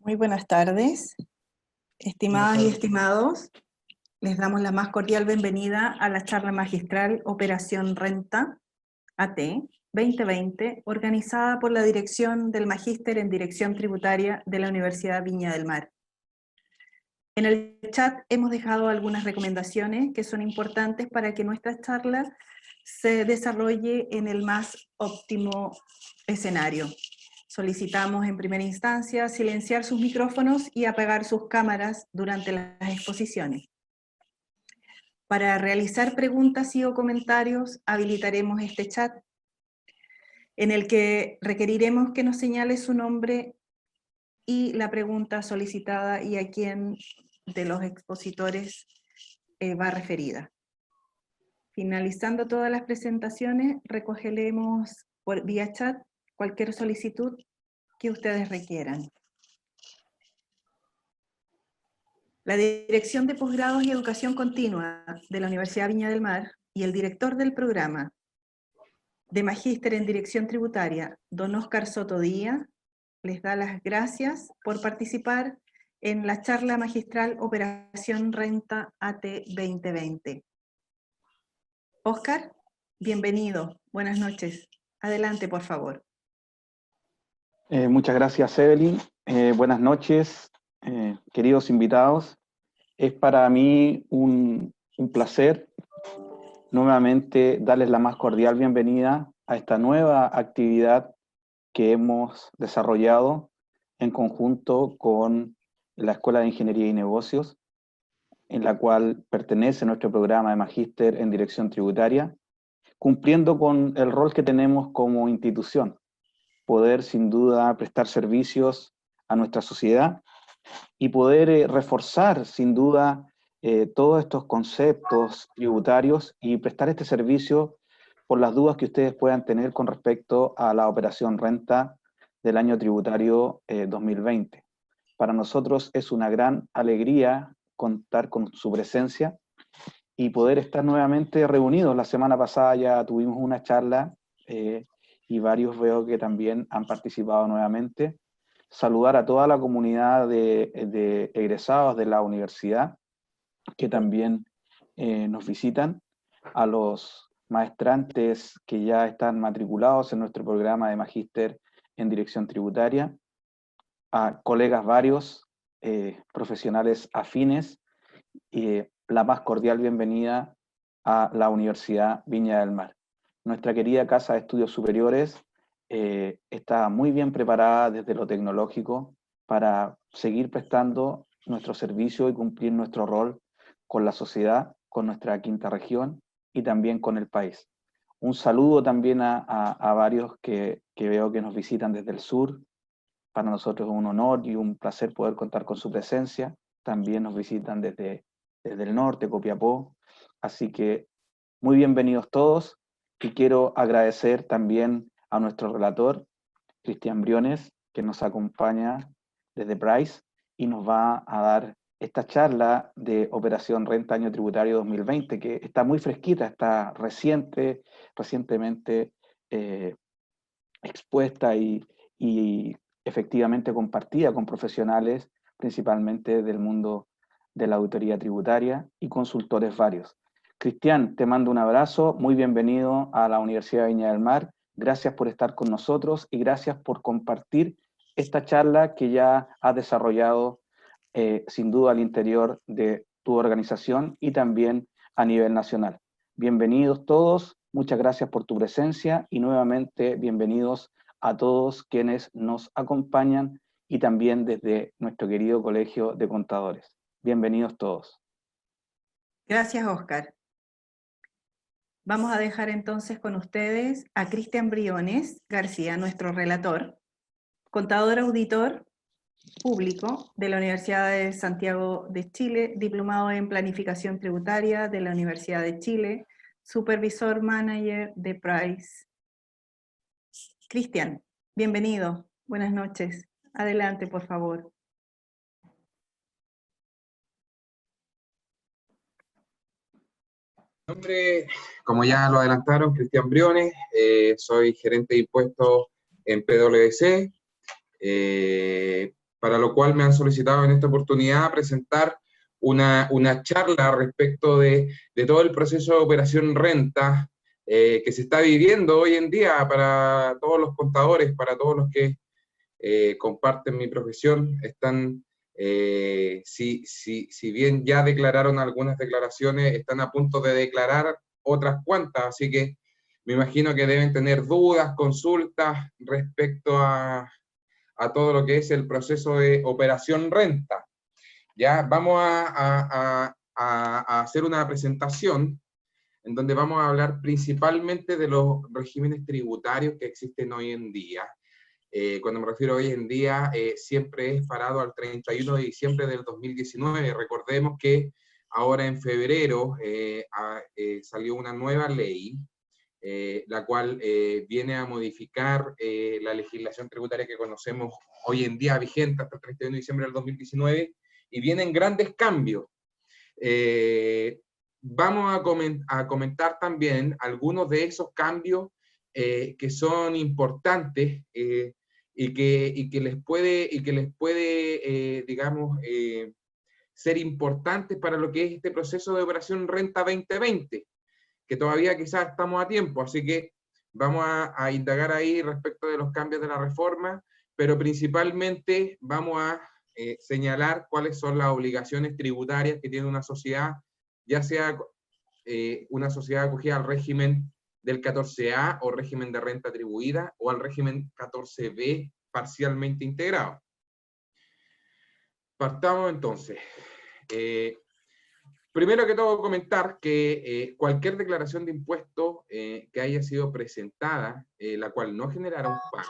Muy buenas tardes, estimadas y estimados. Les damos la más cordial bienvenida a la charla magistral Operación Renta AT 2020, organizada por la Dirección del Magíster en Dirección Tributaria de la Universidad Viña del Mar. En el chat hemos dejado algunas recomendaciones que son importantes para que nuestra charla se desarrolle en el más óptimo escenario. Solicitamos en primera instancia silenciar sus micrófonos y apagar sus cámaras durante las exposiciones. Para realizar preguntas y o comentarios habilitaremos este chat en el que requeriremos que nos señale su nombre y la pregunta solicitada y a quién de los expositores va referida. Finalizando todas las presentaciones, recogeremos por vía chat cualquier solicitud que ustedes requieran. La Dirección de Posgrados y Educación Continua de la Universidad Viña del Mar y el director del programa de Magíster en Dirección Tributaria, don Óscar Soto Díaz, les da las gracias por participar en la charla magistral Operación Renta AT 2020. Óscar, bienvenido, buenas noches. Adelante, por favor. Muchas gracias, Evelyn. Buenas noches, queridos invitados. Es para mí un placer nuevamente darles la más cordial bienvenida a esta nueva actividad que hemos desarrollado en conjunto con la Escuela de Ingeniería y Negocios, en la cual pertenece nuestro programa de Magíster en Dirección Tributaria, cumpliendo con el rol que tenemos como institución, poder sin duda prestar servicios a nuestra sociedad y poder reforzar sin duda todos estos conceptos tributarios y prestar este servicio por las dudas que ustedes puedan tener con respecto a la operación renta del año tributario 2020. Para nosotros es una gran alegría contar con su presencia y poder estar nuevamente reunidos. La semana pasada ya tuvimos una charla y varios veo que también han participado nuevamente. Saludar a toda la comunidad de egresados de la universidad que también nos visitan, a los maestrantes que ya están matriculados en nuestro programa de Magíster en Dirección Tributaria, a colegas varios, profesionales afines, y la más cordial bienvenida a la Universidad Viña del Mar. Nuestra querida Casa de Estudios Superiores está muy bien preparada desde lo tecnológico para seguir prestando nuestro servicio y cumplir nuestro rol con la sociedad, con nuestra quinta región y también con el país. Un saludo también a varios que veo que nos visitan desde el sur. Para nosotros es un honor y un placer poder contar con su presencia. También nos visitan desde el norte, Copiapó. Así que muy bienvenidos todos. Y quiero agradecer también a nuestro relator, Cristian Briones, que nos acompaña desde Price y nos va a dar esta charla de Operación Renta Año Tributario 2020, que está muy fresquita, está recientemente expuesta y efectivamente compartida con profesionales, principalmente del mundo de la auditoría tributaria y consultores varios. Cristian, te mando un abrazo, muy bienvenido a la Universidad de Viña del Mar, gracias por estar con nosotros y gracias por compartir esta charla que ya has desarrollado sin duda al interior de tu organización y también a nivel nacional. Bienvenidos todos, muchas gracias por tu presencia y nuevamente bienvenidos a todos quienes nos acompañan y también desde nuestro querido Colegio de Contadores. Bienvenidos todos. Gracias, Óscar. Vamos a dejar entonces con ustedes a Cristian Briones García, nuestro relator, contador auditor público de la Universidad de Santiago de Chile, diplomado en Planificación Tributaria de la Universidad de Chile, supervisor manager de Price. Cristian, bienvenido, buenas noches. Adelante, por favor. Mi nombre, como ya lo adelantaron, Cristian Briones, soy gerente de impuestos en PwC. para lo cual me han solicitado en esta oportunidad presentar una charla respecto de todo el proceso de operación renta que se está viviendo hoy en día para todos los contadores, para todos los que comparten mi profesión. Están, si bien ya declararon algunas declaraciones, están a punto de declarar otras cuantas, así que me imagino que deben tener dudas, consultas respecto a todo lo que es el proceso de operación renta. Ya vamos a hacer una presentación en donde vamos a hablar principalmente de los regímenes tributarios que existen hoy en día. Cuando me refiero a hoy en día, siempre es parado al 31 de diciembre del 2019. Recordemos que ahora en febrero salió una nueva ley, la cual viene a modificar la legislación tributaria que conocemos hoy en día vigente hasta el 31 de diciembre del 2019, y vienen grandes cambios. Vamos a comentar también algunos de esos cambios que son importantes y que les puede digamos, ser importantes para lo que es este proceso de operación Renta 2020, que todavía quizás estamos a tiempo, así que vamos a indagar ahí respecto de los cambios de la reforma, pero principalmente vamos a señalar cuáles son las obligaciones tributarias que tiene una sociedad, ya sea una sociedad acogida al régimen del 14A o régimen de renta atribuida, o al régimen 14B parcialmente integrado. Partamos entonces. Primero que todo, comentar que cualquier declaración de impuestos que haya sido presentada, la cual no generara un pago,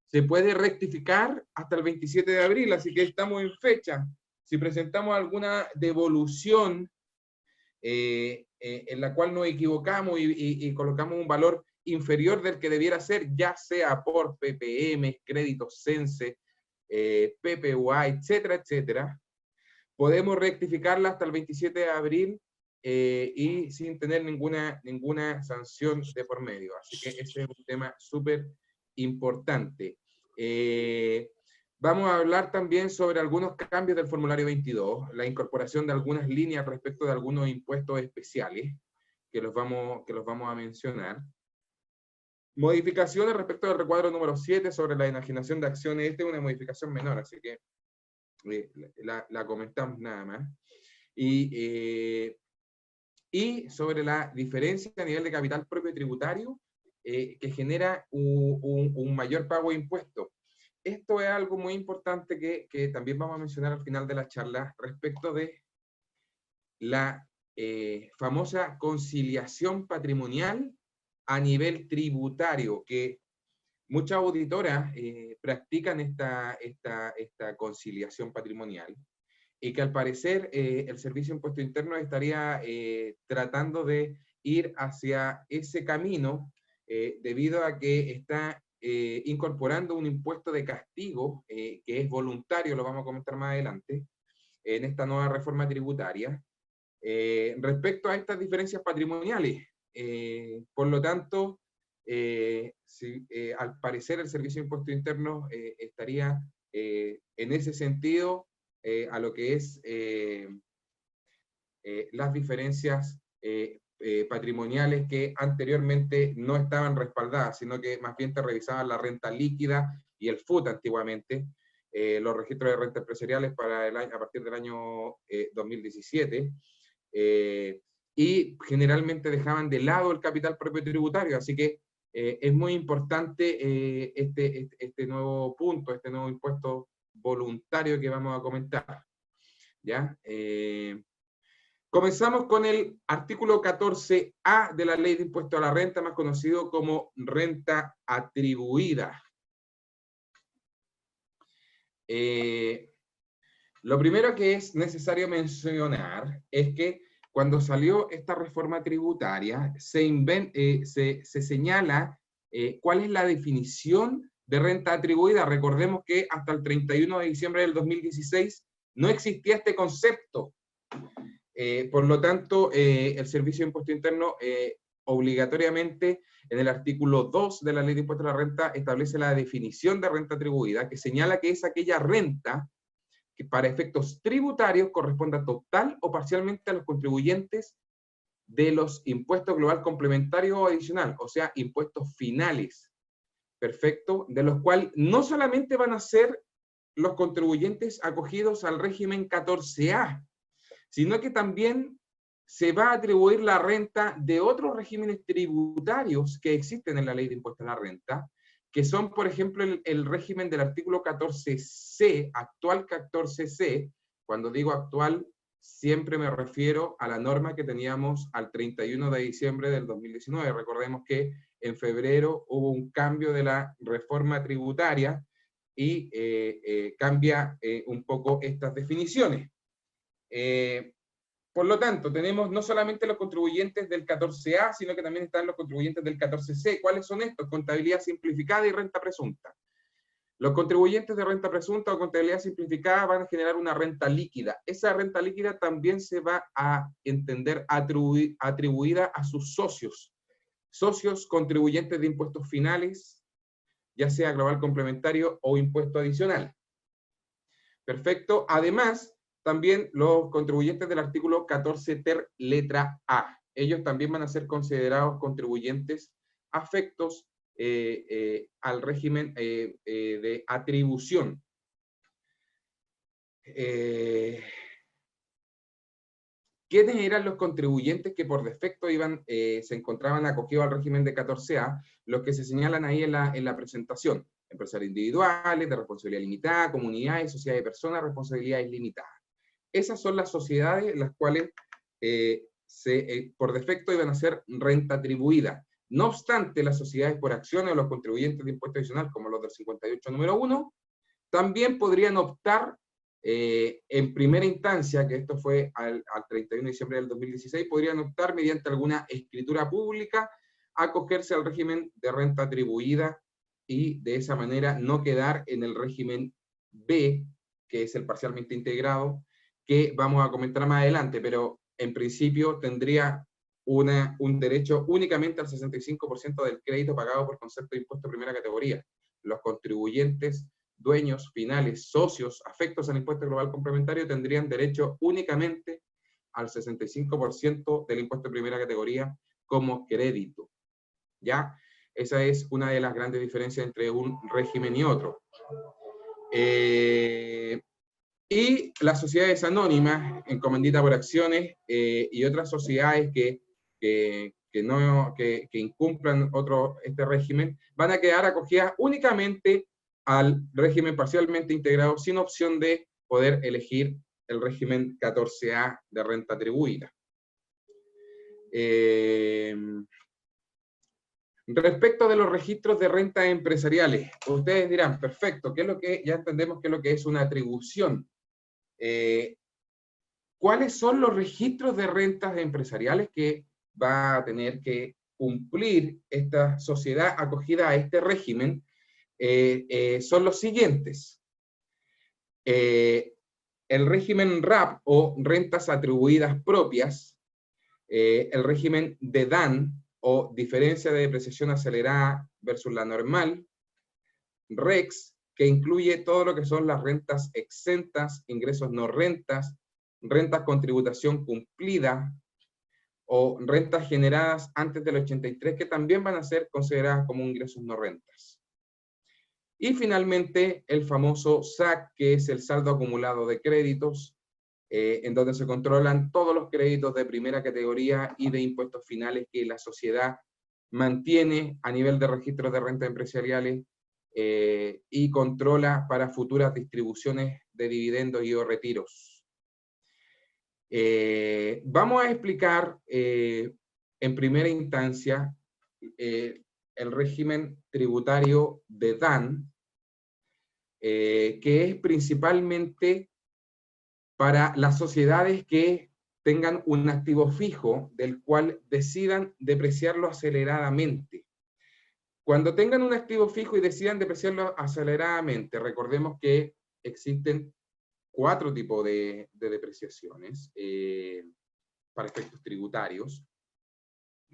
se puede rectificar hasta el 27 de abril, así que estamos en fecha. Si presentamos alguna devolución en la cual nos equivocamos y colocamos un valor inferior del que debiera ser, ya sea por PPM, créditos CENSE, PPUA, etcétera, etcétera, podemos rectificarla hasta el 27 de abril y sin tener ninguna sanción de por medio. Así que ese es un tema súper importante. Vamos a hablar también sobre algunos cambios del formulario 22, la incorporación de algunas líneas respecto de algunos impuestos especiales, que los vamos a mencionar. Modificaciones respecto del recuadro número 7 sobre la enajenación de acciones. Esta es una modificación menor, así que la comentamos nada más. Y sobre la diferencia a nivel de capital propio tributario que genera un mayor pago de impuestos. Esto es algo muy importante que también vamos a mencionar al final de la charla respecto de la famosa conciliación patrimonial a nivel tributario, que muchas auditoras practican esta conciliación patrimonial, y que al parecer el Servicio de Impuesto Interno estaría tratando de ir hacia ese camino debido a que está incorporando un impuesto de castigo que es voluntario, lo vamos a comentar más adelante, en esta nueva reforma tributaria, respecto a estas diferencias patrimoniales. Por lo tanto, al parecer el Servicio de Impuesto Interno estaría en ese sentido a lo que es las diferencias patrimoniales que anteriormente no estaban respaldadas, sino que más bien te revisaban la renta líquida y el FUT antiguamente, los registros de renta empresariales para a partir del año 2017, y generalmente dejaban de lado el capital propio tributario, así que es muy importante este nuevo punto, este nuevo impuesto voluntario que vamos a comentar. ¿Ya? Comenzamos con el artículo 14A de la Ley de Impuesto a la Renta, más conocido como renta atribuida. Lo primero que es necesario mencionar es que cuando salió esta reforma tributaria, se señala cuál es la definición de renta atribuida. Recordemos que hasta el 31 de diciembre del 2016 no existía este concepto. Por lo tanto, el Servicio de Impuesto Interno obligatoriamente en el artículo 2 de la Ley de Impuestos a la Renta establece la definición de renta atribuida, que señala que es aquella renta que para efectos tributarios corresponda total o parcialmente a los contribuyentes de los impuestos global complementario o adicional, o sea, impuestos finales. Perfecto, de los cuales no solamente van a ser los contribuyentes acogidos al régimen 14A, sino que también se va a atribuir la renta de otros regímenes tributarios que existen en la Ley de Impuestos a la Renta, que son, por ejemplo, el régimen del artículo 14C, actual 14C. Cuando digo actual, siempre me refiero a la norma que teníamos al 31 de diciembre del 2019. Recordemos que en febrero hubo un cambio de la reforma tributaria y cambia un poco estas definiciones. Por lo tanto, tenemos no solamente los contribuyentes del 14A, sino que también están los contribuyentes del 14C. ¿Cuáles son estos? Contabilidad simplificada y renta presunta. Los contribuyentes de renta presunta o contabilidad simplificada van a generar una renta líquida. Esa renta líquida también se va a entender atribuida a sus socios. Socios contribuyentes de impuestos finales, ya sea global complementario o impuesto adicional. Perfecto. Además, también los contribuyentes del artículo 14 ter letra A. Ellos también van a ser considerados contribuyentes afectos al régimen de atribución. ¿Quiénes eran los contribuyentes que por defecto se encontraban acogidos al régimen de 14A? Los que se señalan ahí en la presentación. Empresarios individuales, de responsabilidad limitada, comunidades, sociedades de personas, responsabilidades limitadas. Esas son las sociedades las cuales por defecto iban a ser renta atribuida. No obstante, las sociedades por acciones o los contribuyentes de impuesto adicional, como los del 58 número 1, también podrían optar en primera instancia, que esto fue al 31 de diciembre del 2016, podrían optar mediante alguna escritura pública a acogerse al régimen de renta atribuida y de esa manera no quedar en el régimen B, que es el parcialmente integrado, que vamos a comentar más adelante, pero en principio tendría un derecho únicamente al 65% del crédito pagado por concepto de impuesto de primera categoría. Los contribuyentes, dueños, finales, socios, afectos al impuesto global complementario tendrían derecho únicamente al 65% del impuesto de primera categoría como crédito. ¿Ya? Esa es una de las grandes diferencias entre un régimen y otro. Y las sociedades anónimas, en comandita por acciones, y otras sociedades que incumplan este régimen, van a quedar acogidas únicamente al régimen parcialmente integrado, sin opción de poder elegir el régimen 14A de renta atribuida. Respecto de los registros de rentas empresariales, ustedes dirán, perfecto, ya entendemos qué es lo que es una atribución. ¿Cuáles son los registros de rentas empresariales que va a tener que cumplir esta sociedad acogida a este régimen? Son los siguientes. El régimen RAP o rentas atribuidas propias, el régimen de DAN o diferencia de depreciación acelerada versus la normal, REX, que incluye todo lo que son las rentas exentas, ingresos no rentas, rentas con tributación cumplida, o rentas generadas antes del 83, que también van a ser consideradas como ingresos no rentas. Y finalmente, el famoso SAC, que es el saldo acumulado de créditos, en donde se controlan todos los créditos de primera categoría y de impuestos finales que la sociedad mantiene a nivel de registros de rentas empresariales y controla para futuras distribuciones de dividendos y o retiros. Vamos a explicar en primera instancia el régimen tributario de DAN, que es principalmente para las sociedades que tengan un activo fijo del cual decidan depreciarlo aceleradamente. Cuando tengan un activo fijo y decidan depreciarlo aceleradamente, recordemos que existen 4 tipos de depreciaciones para efectos tributarios.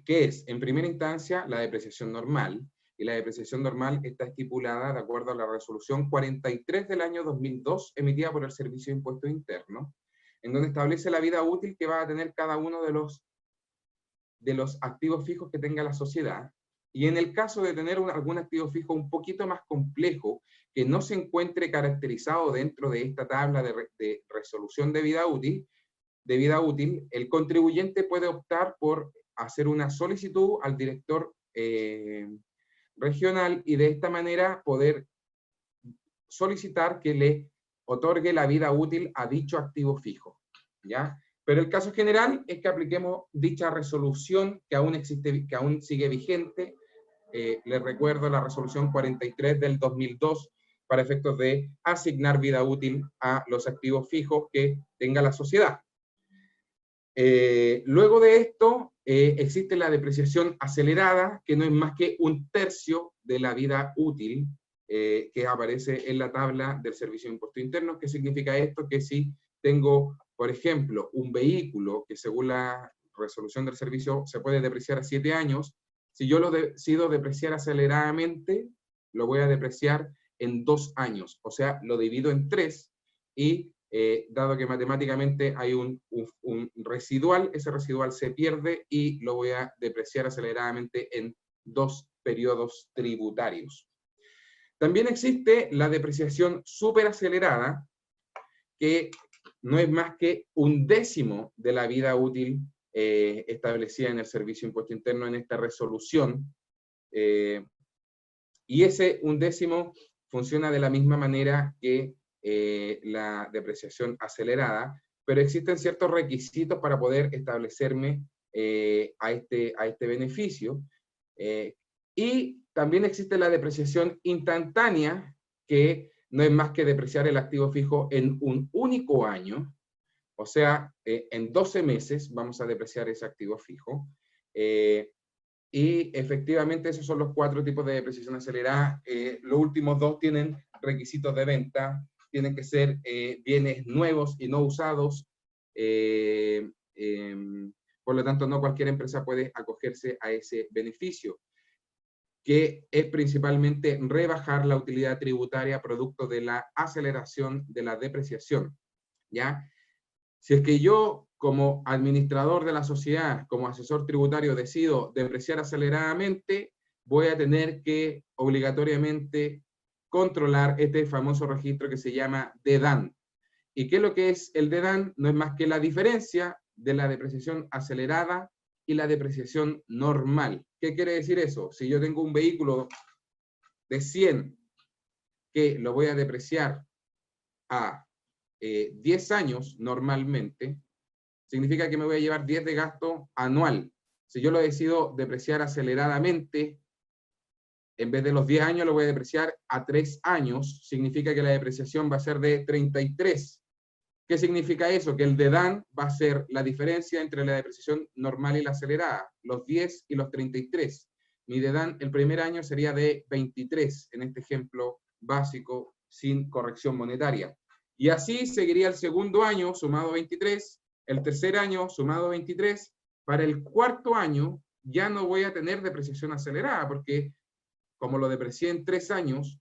que es, en primera instancia, la depreciación normal, y la depreciación normal está estipulada de acuerdo a la resolución 43 del año 2002, emitida por el Servicio de Impuestos Internos, en donde establece la vida útil que va a tener cada uno de los activos fijos que tenga la sociedad, y en el caso de tener algún activo fijo un poquito más complejo, que no se encuentre caracterizado dentro de esta tabla de resolución de vida útil, el contribuyente puede optar por hacer una solicitud al director regional y de esta manera poder solicitar que le otorgue la vida útil a dicho activo fijo, ¿ya? Pero el caso general es que apliquemos dicha resolución que aún existe, que aún sigue vigente. Les recuerdo la resolución 43 del 2002 para efectos de asignar vida útil a los activos fijos que tenga la sociedad. Luego de esto, existe la depreciación acelerada, que no es más que 1/3 de la vida útil que aparece en la tabla del Servicio de Impuestos Internos. ¿Qué significa esto? Que si tengo, por ejemplo, un vehículo que según la resolución del servicio se puede depreciar a 7 años, si yo lo decido depreciar aceleradamente, lo voy a depreciar en 2 años, o sea, lo divido en 3 y dado que matemáticamente hay un residual, ese residual se pierde y lo voy a depreciar aceleradamente en 2 periodos tributarios. También existe la depreciación superacelerada, que no es más que 1/10 de la vida útil establecida en el Servicio de Impuesto Interno en esta resolución, y ese 1/10 funciona de la misma manera que la depreciación acelerada, pero existen ciertos requisitos para poder establecerme a este beneficio, y también existe la depreciación instantánea, que no es más que depreciar el activo fijo en un único año, o sea, en 12 meses vamos a depreciar ese activo fijo, y efectivamente esos son los 4 tipos de depreciación acelerada. Los últimos 2 tienen requisitos de venta, tienen que ser bienes nuevos y no usados, por lo tanto no cualquier empresa puede acogerse a ese beneficio, que es principalmente rebajar la utilidad tributaria producto de la aceleración de la depreciación, ¿ya? Si es que yo, como administrador de la sociedad, como asesor tributario, decido depreciar aceleradamente, voy a tener que obligatoriamente controlar este famoso registro que se llama DEDAN. ¿Y qué es lo que es el DEDAN? No es más que la diferencia de la depreciación acelerada y la depreciación normal. ¿Qué quiere decir eso? Si yo tengo un vehículo de 100 que lo voy a depreciar a 10 años normalmente, significa que me voy a llevar 10 de gasto anual. Si yo lo decido depreciar aceleradamente, en vez de los 10 años lo voy a depreciar a 3 años, significa que la depreciación va a ser de 33. ¿Qué significa eso? Que el DEDAN va a ser la diferencia entre la depreciación normal y la acelerada, los 10 y los 33. Mi DEDAN el primer año sería de 23, en este ejemplo básico, sin corrección monetaria. Y así seguiría el segundo año sumado 23, el tercer año sumado 23, para el cuarto año ya no voy a tener depreciación acelerada, porque como lo deprecié en 3 años,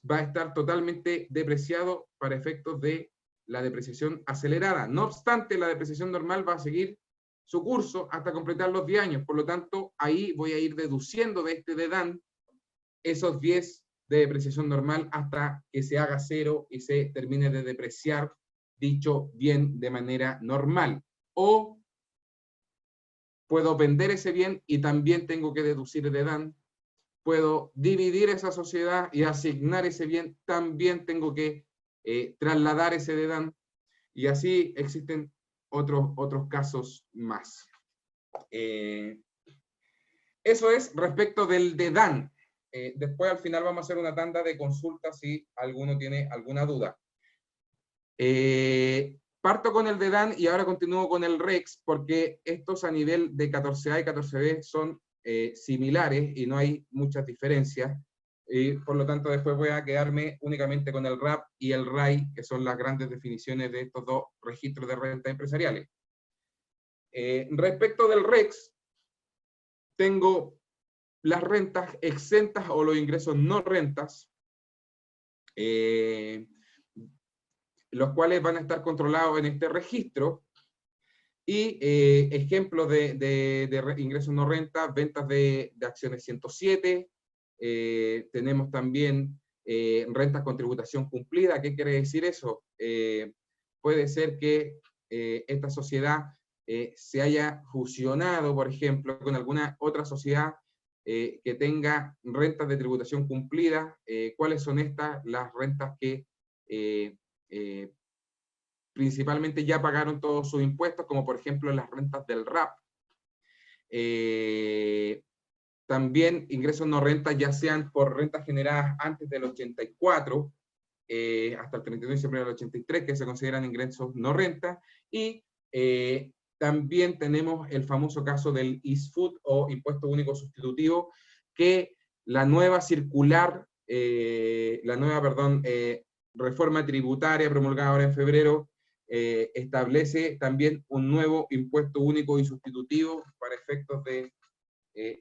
va a estar totalmente depreciado para efectos de la depreciación acelerada. No obstante, la depreciación normal va a seguir su curso hasta completar los 10 años, por lo tanto, ahí voy a ir deduciendo de este DEDAN esos 10 de depreciación normal hasta que se haga 0 y se termine de depreciar dicho bien de manera normal. O puedo vender ese bien y también tengo que deducir el DEDAN. Puedo dividir esa sociedad y asignar ese bien, también tengo que trasladar ese DEDAN, y así existen otros casos más. Eso es respecto del DEDAN. Después al final vamos a hacer una tanda de consultas si alguno tiene alguna duda. Parto con el DEDAN y ahora continúo con el REX, porque estos a nivel de 14A y 14B son similares y no hay muchas diferencias. Y por lo tanto después voy a quedarme únicamente con el RAP y el RAI, que son las grandes definiciones de estos 2 registros de rentas empresariales. Respecto del REX, tengo las rentas exentas o los ingresos no rentas, los cuales van a estar controlados en este registro. Y ejemplos de ingresos no renta, ventas de acciones 107, tenemos también rentas con tributación cumplida. ¿Qué quiere decir eso? Puede ser que esta sociedad se haya fusionado, por ejemplo, con alguna otra sociedad que tenga rentas de tributación cumplida. ¿Cuáles son estas? Las rentas que principalmente ya pagaron todos sus impuestos, como por ejemplo las rentas del RAP. También ingresos no rentas, ya sean por rentas generadas antes del 84, hasta el 31 de diciembre del 83, que se consideran ingresos no renta. Y también tenemos el famoso caso del ISFUT, o Impuesto Único Sustitutivo, que la nueva circular, reforma tributaria promulgada ahora en febrero, establece también un nuevo impuesto único y sustitutivo para efectos de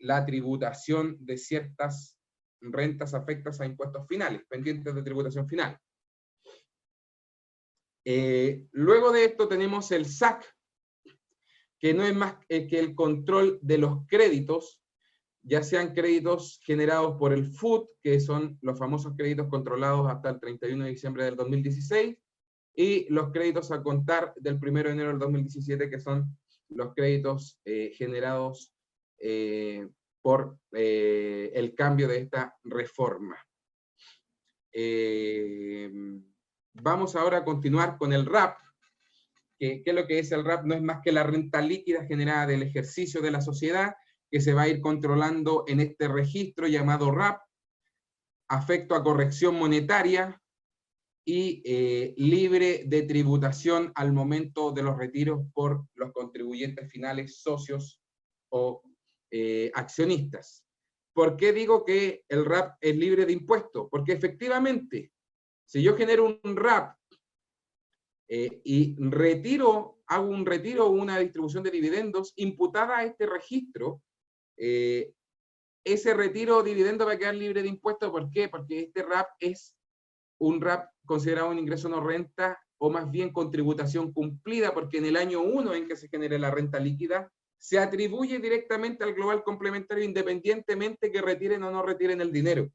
la tributación de ciertas rentas afectas a impuestos finales, pendientes de tributación final. Luego de esto tenemos el SAC, que no es más que el control de los créditos, ya sean créditos generados por el FUT, que son los famosos créditos controlados hasta el 31 de diciembre del 2016, y los créditos a contar del 1 de enero del 2017, que son los créditos generados por el cambio de esta reforma. Vamos ahora a continuar con el RAP. ¿Qué es lo que es el RAP? No es más que la renta líquida generada del ejercicio de la sociedad, que se va a ir controlando en este registro llamado RAP, afecto a corrección monetaria, y libre de tributación al momento de los retiros por los contribuyentes finales, socios o accionistas. ¿Por qué digo que el RAP es libre de impuestos? Porque efectivamente, si yo genero un RAP y hago un retiro o una distribución de dividendos imputada a este registro, ese retiro o dividendo va a quedar libre de impuestos. ¿Por qué? Porque este RAP es un RAP considerado un ingreso no renta, o más bien con tributación cumplida, porque en el año 1 en que se genere la renta líquida, se atribuye directamente al global complementario, independientemente que retiren o no retiren el dinero.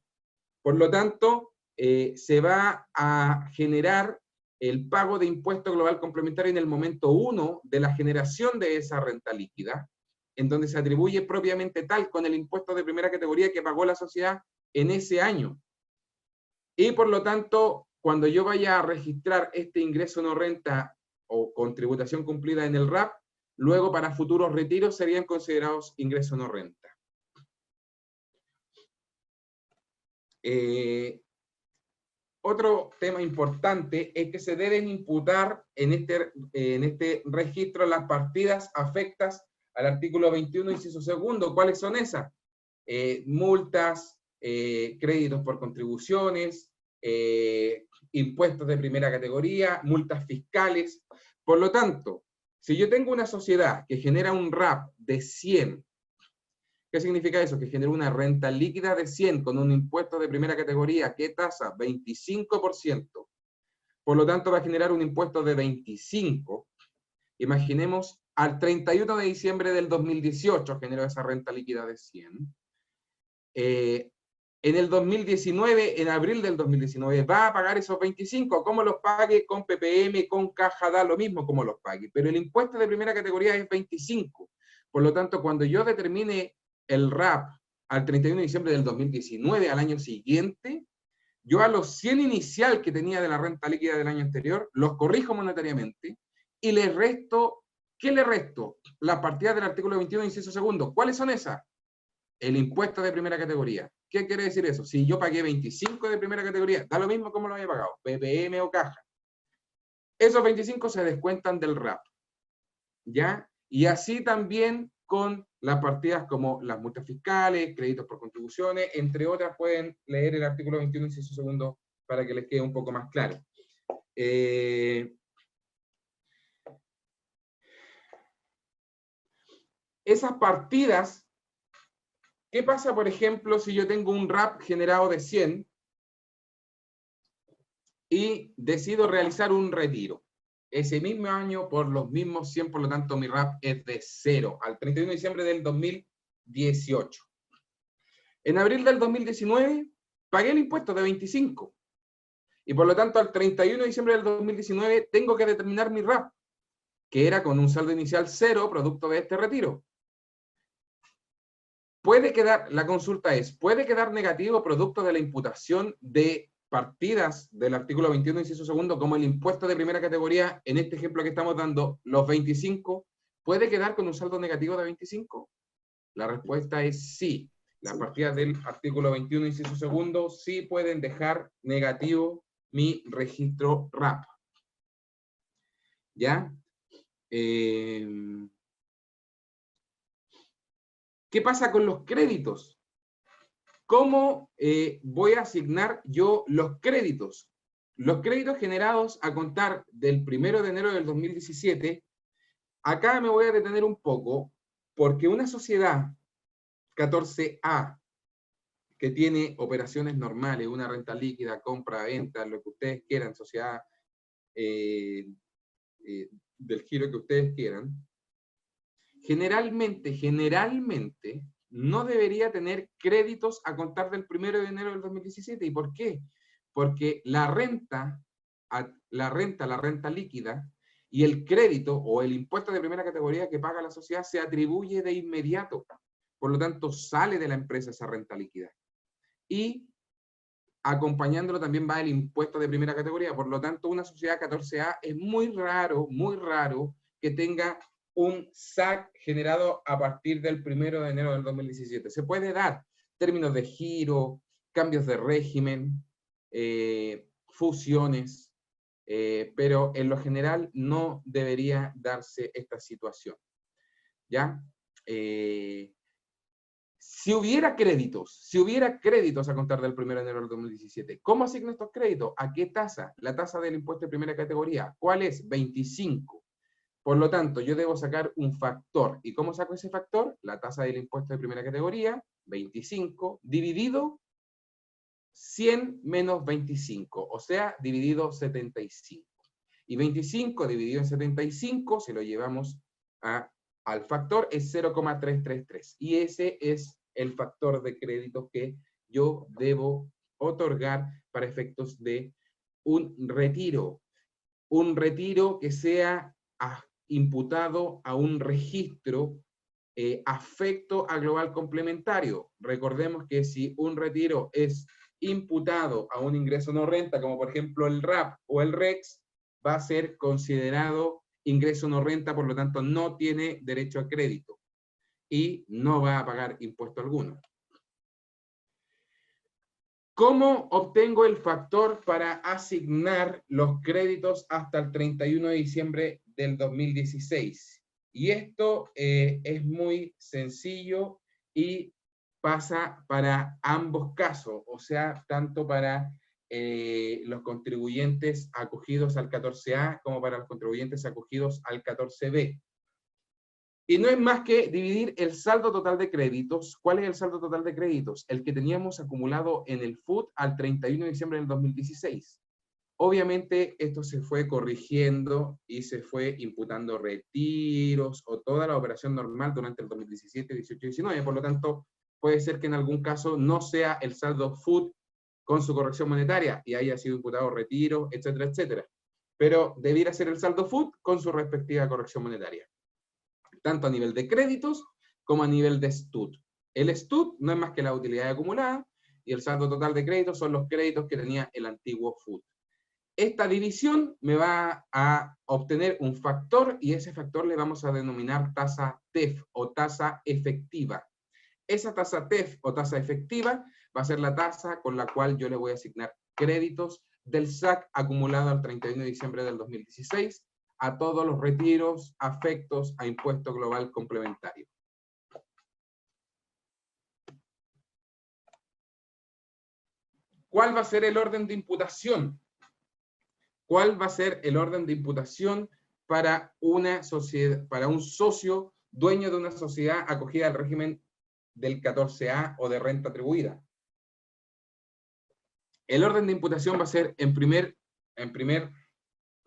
Por lo tanto, se va a generar el pago de impuesto global complementario en el momento 1 de la generación de esa renta líquida, en donde se atribuye propiamente tal con el impuesto de primera categoría que pagó la sociedad en ese año. Y por lo tanto, cuando yo vaya a registrar este ingreso no renta o con tributación cumplida en el RAP, luego para futuros retiros serían considerados ingreso no renta. Otro tema importante es que se deben imputar en este registro las partidas afectas al artículo 21, inciso segundo. ¿Cuáles son esas? Multas, créditos por contribuciones, impuestos de primera categoría, multas fiscales. Por lo tanto, si yo tengo una sociedad que genera un RAP de 100, ¿qué significa eso? Que genera una renta líquida de 100 con un impuesto de primera categoría. ¿Qué tasa? 25%. Por lo tanto, va a generar un impuesto de 25. Imaginemos, al 31 de diciembre del 2018 generó esa renta líquida de 100. En el 2019, en abril del 2019, va a pagar esos 25. ¿Cómo los pague? Con PPM, con caja, da lo mismo como los pague. Pero el impuesto de primera categoría es 25. Por lo tanto, cuando yo determine el RAP al 31 de diciembre del 2019, al año siguiente, yo a los 100 inicial que tenía de la renta líquida del año anterior, los corrijo monetariamente y le resto, ¿qué le resto? Las partidas del artículo 21, inciso segundo. ¿Cuáles son esas? El impuesto de primera categoría. ¿Qué quiere decir eso? Si yo pagué 25 de primera categoría, da lo mismo como lo había pagado, PPM o caja. Esos 25 se descuentan del RAP. ¿Ya? Y así también con las partidas como las multas fiscales, créditos por contribuciones, entre otras. Pueden leer el artículo 21, inciso segundo, para que les quede un poco más claro. Esas partidas ¿Qué pasa, por ejemplo, si yo tengo un RAP generado de 100 y decido realizar un retiro? Ese mismo año, por los mismos 100, por lo tanto, mi RAP es de 0 al 31 de diciembre del 2018. En abril del 2019, pagué el impuesto de 25. Y por lo tanto, al 31 de diciembre del 2019, tengo que determinar mi RAP, que era con un saldo inicial 0, producto de este retiro. Puede quedar, la consulta es, ¿puede quedar negativo producto de la imputación de partidas del artículo 21, inciso segundo, como el impuesto de primera categoría, en este ejemplo que estamos dando, los 25, ¿puede quedar con un saldo negativo de 25? La respuesta es sí. Las partidas del artículo 21, inciso segundo, sí pueden dejar negativo mi registro RAP. ¿Ya? ¿Qué pasa con los créditos? ¿Cómo voy a asignar yo los créditos? Los créditos generados a contar del 1 de enero del 2017, acá me voy a detener un poco, porque una sociedad 14A, que tiene operaciones normales, una renta líquida, compra, venta, lo que ustedes quieran, sociedad del giro que ustedes quieran, generalmente no debería tener créditos a contar del 1 de enero del 2017. ¿Y por qué? Porque la renta líquida y el crédito o el impuesto de primera categoría que paga la sociedad se atribuye de inmediato. Por lo tanto, sale de la empresa esa renta líquida. Y acompañándolo también va el impuesto de primera categoría. Por lo tanto, una sociedad 14A es muy raro que tenga un SAC generado a partir del 1 de enero del 2017. Se puede dar términos de giro, cambios de régimen, fusiones, pero en lo general no debería darse esta situación. ¿Ya? Si hubiera créditos a contar del 1 de enero del 2017, ¿cómo asigno estos créditos? ¿A qué tasa? La tasa del impuesto de primera categoría. ¿Cuál es? 25. Por lo tanto, yo debo sacar un factor. ¿Y cómo saco ese factor? La tasa del impuesto de primera categoría, 25, dividido 100 menos 25, o sea, dividido 75. Y 25 dividido en 75, si lo llevamos al factor, es 0,333. Y ese es el factor de crédito que yo debo otorgar para efectos de un retiro. Un retiro que sea imputado a un registro afecto a global complementario. Recordemos que si un retiro es imputado a un ingreso no renta, como por ejemplo el RAP o el REX, va a ser considerado ingreso no renta, por lo tanto no tiene derecho a crédito y no va a pagar impuesto alguno. ¿Cómo obtengo el factor para asignar los créditos hasta el 31 de diciembre del 2016? Y esto es muy sencillo y pasa para ambos casos, o sea, tanto para los contribuyentes acogidos al 14A como para los contribuyentes acogidos al 14B. Y no es más que dividir el saldo total de créditos. ¿Cuál es el saldo total de créditos? El que teníamos acumulado en el FUT al 31 de diciembre del 2016. Obviamente esto se fue corrigiendo y se fue imputando retiros o toda la operación normal durante el 2017, 18 y 19. Por lo tanto, puede ser que en algún caso no sea el saldo FUT con su corrección monetaria y haya sido imputado retiro, etcétera, etcétera. Pero debiera ser el saldo FUT con su respectiva corrección monetaria, tanto a nivel de créditos como a nivel de STUT. El STUT no es más que la utilidad acumulada y el saldo total de créditos son los créditos que tenía el antiguo FUT. Esta división me va a obtener un factor y ese factor le vamos a denominar tasa TEF o tasa efectiva. Esa tasa TEF o tasa efectiva va a ser la tasa con la cual yo le voy a asignar créditos del SAC acumulado al 31 de diciembre del 2016 a todos los retiros afectos a impuesto global complementario. ¿Cuál va a ser el orden de imputación? ¿Cuál va a ser el orden de imputación para una sociedad, para un socio dueño de una sociedad acogida al régimen del 14A o de renta atribuida. El orden de imputación va a ser, en primer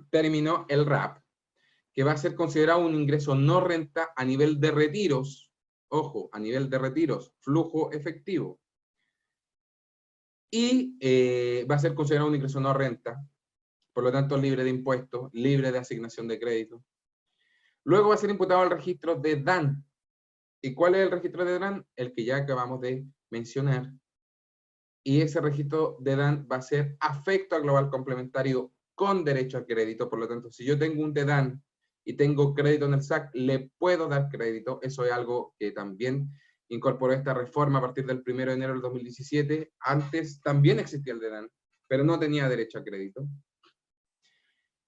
término, el RAP, que va a ser considerado un ingreso no renta a nivel de retiros, ojo, a nivel de retiros, flujo efectivo. Y va a ser considerado un ingreso no renta, por lo tanto libre de impuestos, libre de asignación de crédito. Luego va a ser imputado al registro de DAN. ¿Y cuál es el registro de DAN? El que ya acabamos de mencionar. Y ese registro de DAN va a ser afecto a global complementario con derecho a crédito. Por lo tanto, si yo tengo un DAN y tengo crédito en el SAC, le puedo dar crédito. Eso es algo que también incorporó esta reforma a partir del 1 de enero del 2017. Antes también existía el DAN, pero no tenía derecho a crédito.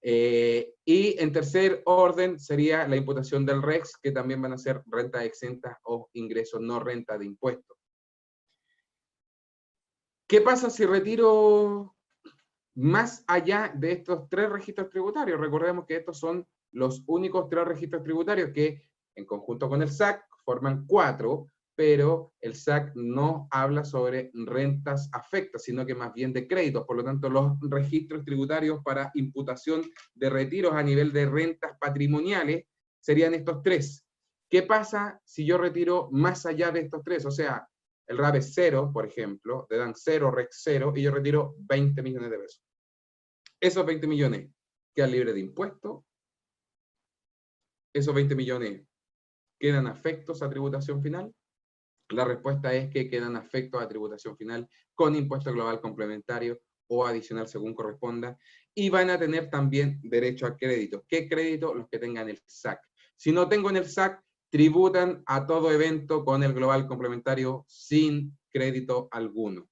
Y en tercer orden sería la imputación del REX, que también van a ser rentas exentas o ingresos no renta de impuestos. ¿Qué pasa si retiro más allá de estos 3 registros tributarios? Recordemos que estos son los únicos 3 registros tributarios que, en conjunto con el SAC, forman 4, pero el SAC no habla sobre rentas afectas, sino que más bien de créditos. Por lo tanto, los registros tributarios para imputación de retiros a nivel de rentas patrimoniales serían estos 3. ¿Qué pasa si yo retiro más allá de estos 3? O sea, el RAP es 0, por ejemplo, te dan 0, REC 0, y yo retiro 20 millones de pesos. Esos 20 millones quedan libres de impuestos. Esos 20 millones quedan afectos a tributación final. La respuesta es que quedan afectos a tributación final con impuesto global complementario o adicional según corresponda, y van a tener también derecho a crédito. ¿Qué crédito? Los que tengan el SAC. Si no tengo en el SAC, tributan a todo evento con el global complementario sin crédito alguno.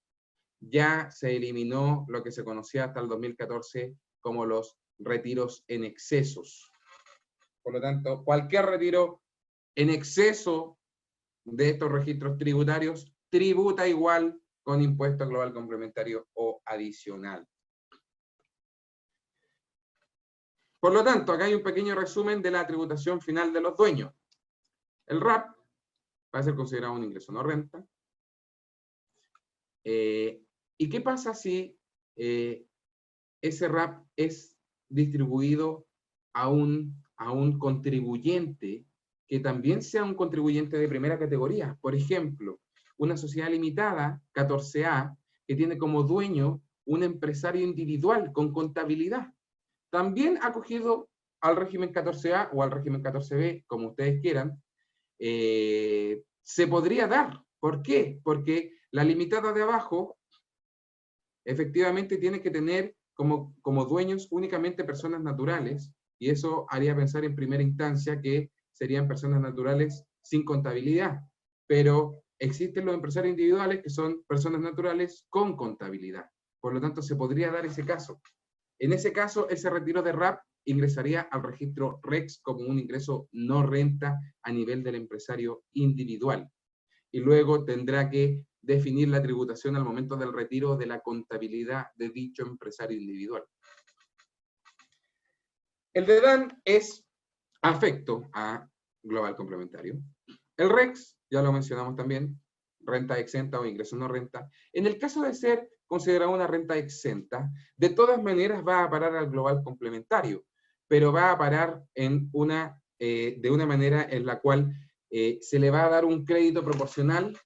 Ya se eliminó lo que se conocía hasta el 2014 como los retiros en excesos. Por lo tanto, cualquier retiro en exceso de estos registros tributarios tributa igual con impuesto global complementario o adicional. Por lo tanto, acá hay un pequeño resumen de la tributación final de los dueños. El RAP va a ser considerado un ingreso no renta. ¿Y qué pasa si ese RAP es distribuido a un contribuyente que también sea un contribuyente de primera categoría? Por ejemplo, una sociedad limitada, 14A, que tiene como dueño un empresario individual con contabilidad, también acogido al régimen 14A o al régimen 14B, como ustedes quieran, se podría dar. ¿Por qué? Porque la limitada de abajo efectivamente tiene que tener como dueños únicamente personas naturales, y eso haría pensar en primera instancia que serían personas naturales sin contabilidad, pero existen los empresarios individuales que son personas naturales con contabilidad. Por lo tanto, se podría dar ese caso. En ese caso, ese retiro de RAP ingresaría al registro REX como un ingreso no renta a nivel del empresario individual. Y luego tendrá que definir la tributación al momento del retiro de la contabilidad de dicho empresario individual. El DAN es afecto a global complementario. El REX, ya lo mencionamos también, renta exenta o ingreso no renta. En el caso de ser considerado una renta exenta, de todas maneras va a parar al global complementario, pero va a parar de una manera en la cual se le va a dar un crédito proporcional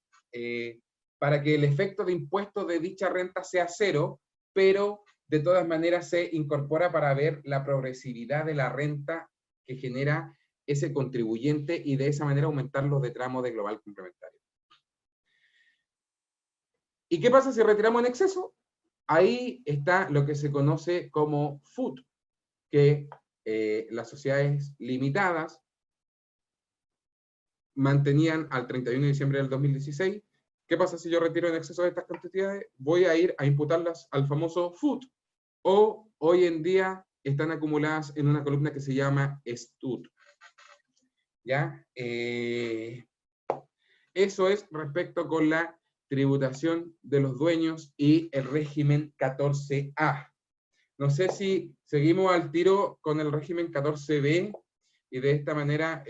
para que el efecto de impuesto de dicha renta sea 0, pero de todas maneras se incorpora para ver la progresividad de la renta que genera ese contribuyente y de esa manera aumentar los de tramo de global complementario. ¿Y qué pasa si retiramos en exceso? Ahí está lo que se conoce como FUT, que las sociedades limitadas mantenían al 31 de diciembre del 2016. ¿Qué pasa si yo retiro en exceso de estas cantidades? Voy a ir a imputarlas al famoso FUT, o hoy en día están acumuladas en una columna que se llama STUT. ¿Ya? Eso es respecto con la tributación de los dueños y el régimen 14A. No sé si seguimos al tiro con el régimen 14B y de esta manera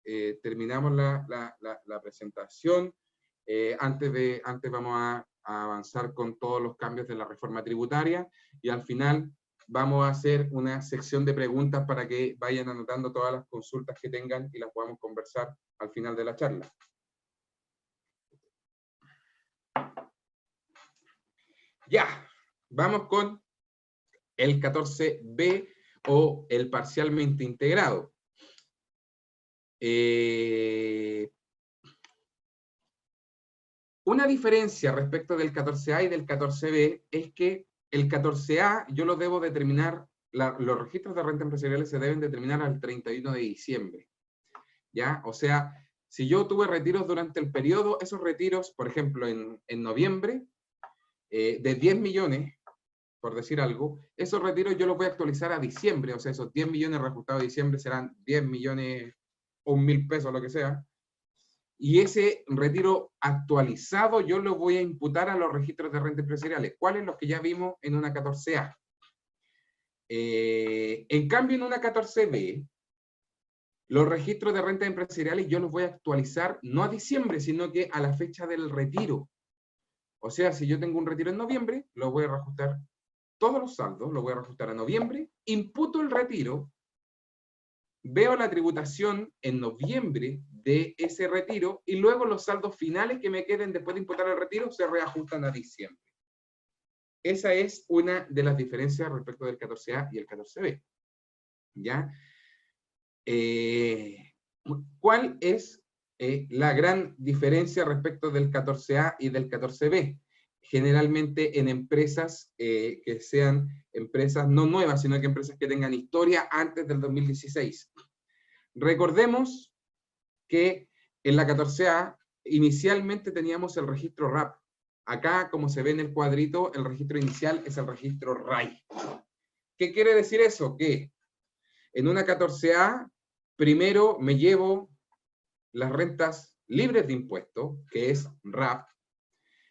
terminamos la presentación. Antes vamos a avanzar con todos los cambios de la reforma tributaria, y al final vamos a hacer una sección de preguntas para que vayan anotando todas las consultas que tengan y las podamos conversar al final de la charla. Ya, vamos con el 14B o el parcialmente integrado. Una diferencia respecto del 14A y del 14B es que el 14A yo lo debo determinar, los registros de renta empresariales se deben determinar al 31 de diciembre. ¿Ya? O sea, si yo tuve retiros durante el periodo, esos retiros, por ejemplo, en noviembre, de 10 millones, por decir algo, esos retiros yo los voy a actualizar a diciembre, o sea, esos 10 millones reajustados a diciembre serán 10 millones o 1.000 pesos, lo que sea, y ese retiro actualizado yo lo voy a imputar a los registros de renta empresariales. ¿Cuáles? Los que ya vimos en una 14A. En cambio, en una 14B, los registros de renta empresariales yo los voy a actualizar no a diciembre, sino que a la fecha del retiro. O sea, si yo tengo un retiro en noviembre, lo voy a reajustar todos los saldos, lo voy a reajustar a noviembre, imputo el retiro, veo la tributación en noviembre de ese retiro, y luego los saldos finales que me queden después de imputar el retiro se reajustan a diciembre. Esa es una de las diferencias respecto del 14A y el 14B. ¿Ya? ¿Cuál es la gran diferencia respecto del 14A y del 14B? Generalmente en empresas que sean empresas no nuevas, sino que empresas que tengan historia antes del 2016. Recordemos que en la 14A inicialmente teníamos el registro RAP. Acá, como se ve en el cuadrito, el registro inicial es el registro RAI. ¿Qué quiere decir eso? Que en una 14A, primero me llevo las rentas libres de impuestos, que es RAP.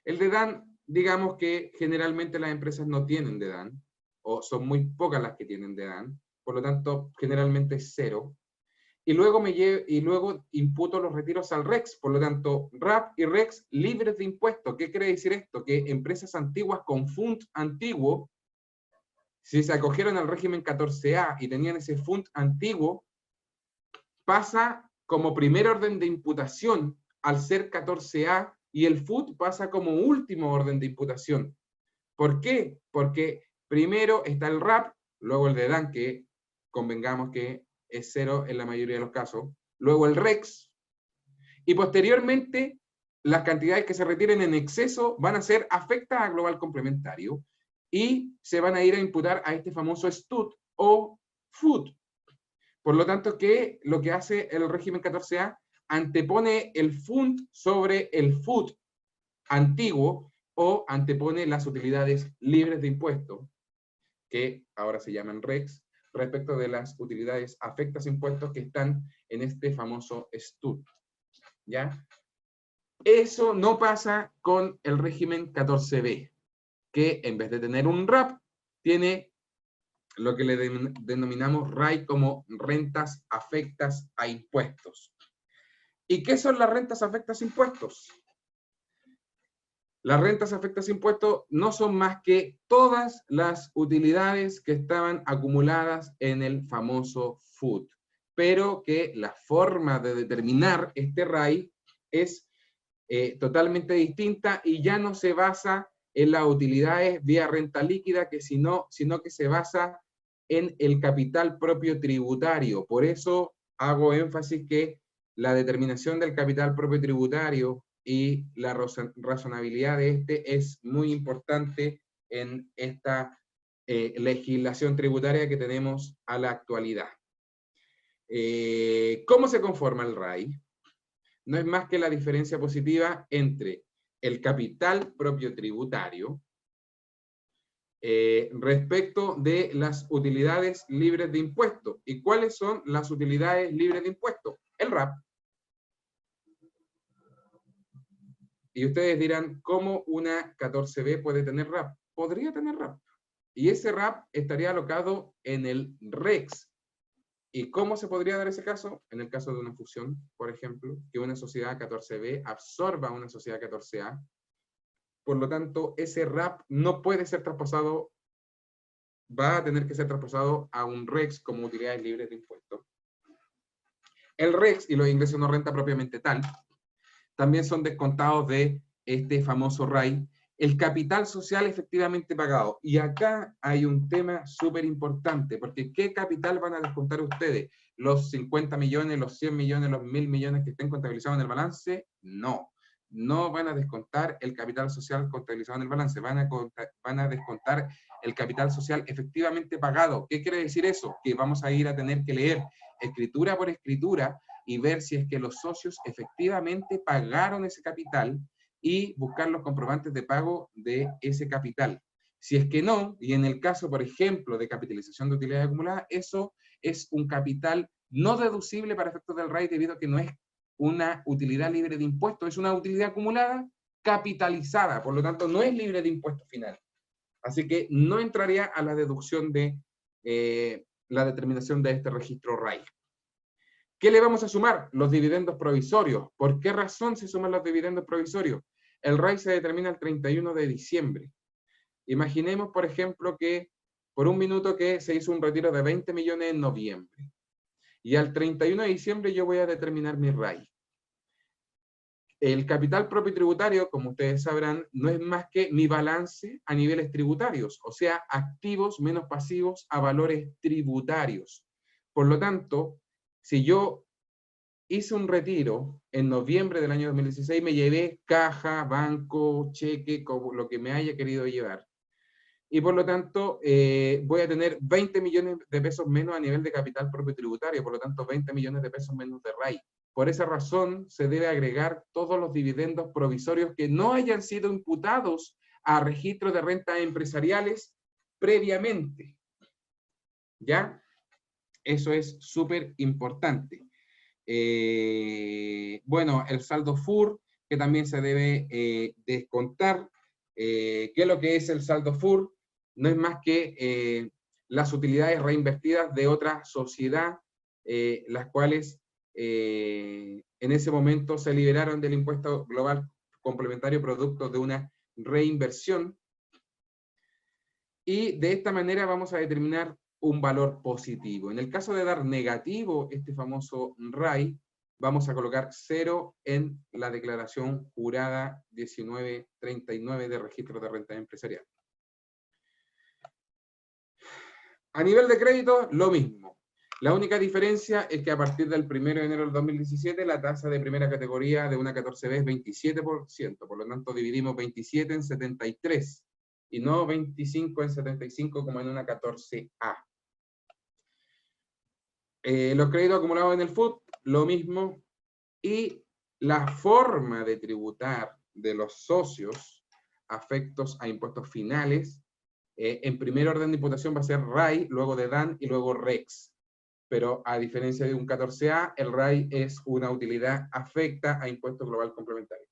El DEDAN, digamos que generalmente las empresas no tienen DEDAN, o son muy pocas las que tienen DEDAN, por lo tanto, generalmente es cero. Y luego imputo los retiros al REX, por lo tanto, RAP y REX libres de impuestos. ¿Qué quiere decir esto? Que empresas antiguas con FUNT antiguo, si se acogieron al régimen 14A y tenían ese FUNT antiguo, pasa como primer orden de imputación al ser 14A, y el FUT pasa como último orden de imputación. ¿Por qué? Porque primero está el RAP, luego el DEDAN, que convengamos que es cero en la mayoría de los casos, luego el REX, y posteriormente las cantidades que se retiren en exceso van a ser afectas a global complementario, y se van a ir a imputar a este famoso STUT o FUT. Por lo tanto, ¿qué lo que hace el régimen 14A? Antepone el FUNT sobre el FUT antiguo, o antepone las utilidades libres de impuestos, que ahora se llaman REX, respecto de las utilidades afectas a impuestos que están en este famoso STUT. ¿Ya? Eso no pasa con el régimen 14B, que en vez de tener un RAP, tiene lo que le denominamos RAI como rentas afectas a impuestos. ¿Y qué son las rentas afectas a impuestos? Las rentas afectas a impuestos no son más que todas las utilidades que estaban acumuladas en el famoso FUT, pero que la forma de determinar este RAI es totalmente distinta, y ya no se basa en las utilidades vía renta líquida, sino que se basa en el capital propio tributario. Por eso hago énfasis que la determinación del capital propio tributario y la razonabilidad de este es muy importante en esta legislación tributaria que tenemos a la actualidad. ¿Cómo se conforma el RAI? No es más que la diferencia positiva entre el capital propio tributario respecto de las utilidades libres de impuestos. ¿Y cuáles son las utilidades libres de impuestos? El RAP. Y ustedes dirán, ¿cómo una 14B puede tener RAP? Podría tener RAP. Y ese RAP estaría alocado en el REX. ¿Y cómo se podría dar ese caso? En el caso de una fusión, por ejemplo, que una sociedad 14B absorba una sociedad 14A. Por lo tanto, ese RAP no puede ser traspasado, va a tener que ser traspasado a un REX como utilidades libres de impuestos. El REX y los ingresos no renta propiamente tal, también son descontados de este famoso RAI, el capital social efectivamente pagado. Y acá hay un tema súper importante, porque ¿qué capital van a descontar ustedes? ¿Los 50 millones, los 100 millones, los 1000 millones que estén contabilizados en el balance? No. No van a descontar el capital social contabilizado en el balance, van a descontar el capital social efectivamente pagado. ¿Qué quiere decir eso? Que vamos a ir a tener que leer escritura por escritura y ver si es que los socios efectivamente pagaron ese capital y buscar los comprobantes de pago de ese capital. Si es que no, y en el caso, por ejemplo, de capitalización de utilidades acumuladas, eso es un capital no deducible para efectos del RAI debido a que no es una utilidad libre de impuestos, es una utilidad acumulada capitalizada, por lo tanto no es libre de impuesto final. Así que no entraría a la deducción de la determinación de este registro RAI. ¿Qué le vamos a sumar? Los dividendos provisorios. ¿Por qué razón se suman los dividendos provisorios? El RAI se determina el 31 de diciembre. Imaginemos, por ejemplo, que por un minuto que se hizo un retiro de 20 millones en noviembre. Y al 31 de diciembre yo voy a determinar mi RAI. El capital propio tributario, como ustedes sabrán, no es más que mi balance a niveles tributarios, o sea, activos menos pasivos a valores tributarios. Por lo tanto, si yo hice un retiro en noviembre del año 2016, me llevé caja, banco, cheque, como lo que me haya querido llevar. Y por lo tanto, voy a tener 20 millones de pesos menos a nivel de capital propio tributario, por lo tanto, 20 millones de pesos menos de RAI. Por esa razón, se debe agregar todos los dividendos provisorios que no hayan sido imputados a registros de rentas empresariales previamente. ¿Ya? Eso es súper importante. Bueno, el saldo FUR, que también se debe descontar. ¿Qué es lo que es el saldo FUR? No es más que las utilidades reinvertidas de otra sociedad, las cuales en ese momento se liberaron del impuesto global complementario producto de una reinversión. Y de esta manera vamos a determinar un valor positivo. En el caso de dar negativo este famoso RAI, vamos a colocar 0 en la declaración jurada 1939 de registro de renta empresarial. A nivel de crédito, lo mismo. La única diferencia es que a partir del 1 de enero del 2017, la tasa de primera categoría de una 14B es 27%, por lo tanto dividimos 27 en 73, y no 25 en 75 como en una 14A. Los créditos acumulados en el FUT, lo mismo, y la forma de tributar de los socios afectos a impuestos finales, en primer orden de imputación va a ser RAI, luego de DAN y luego REX. Pero a diferencia de un 14A, el RAI es una utilidad afecta a impuesto global complementario.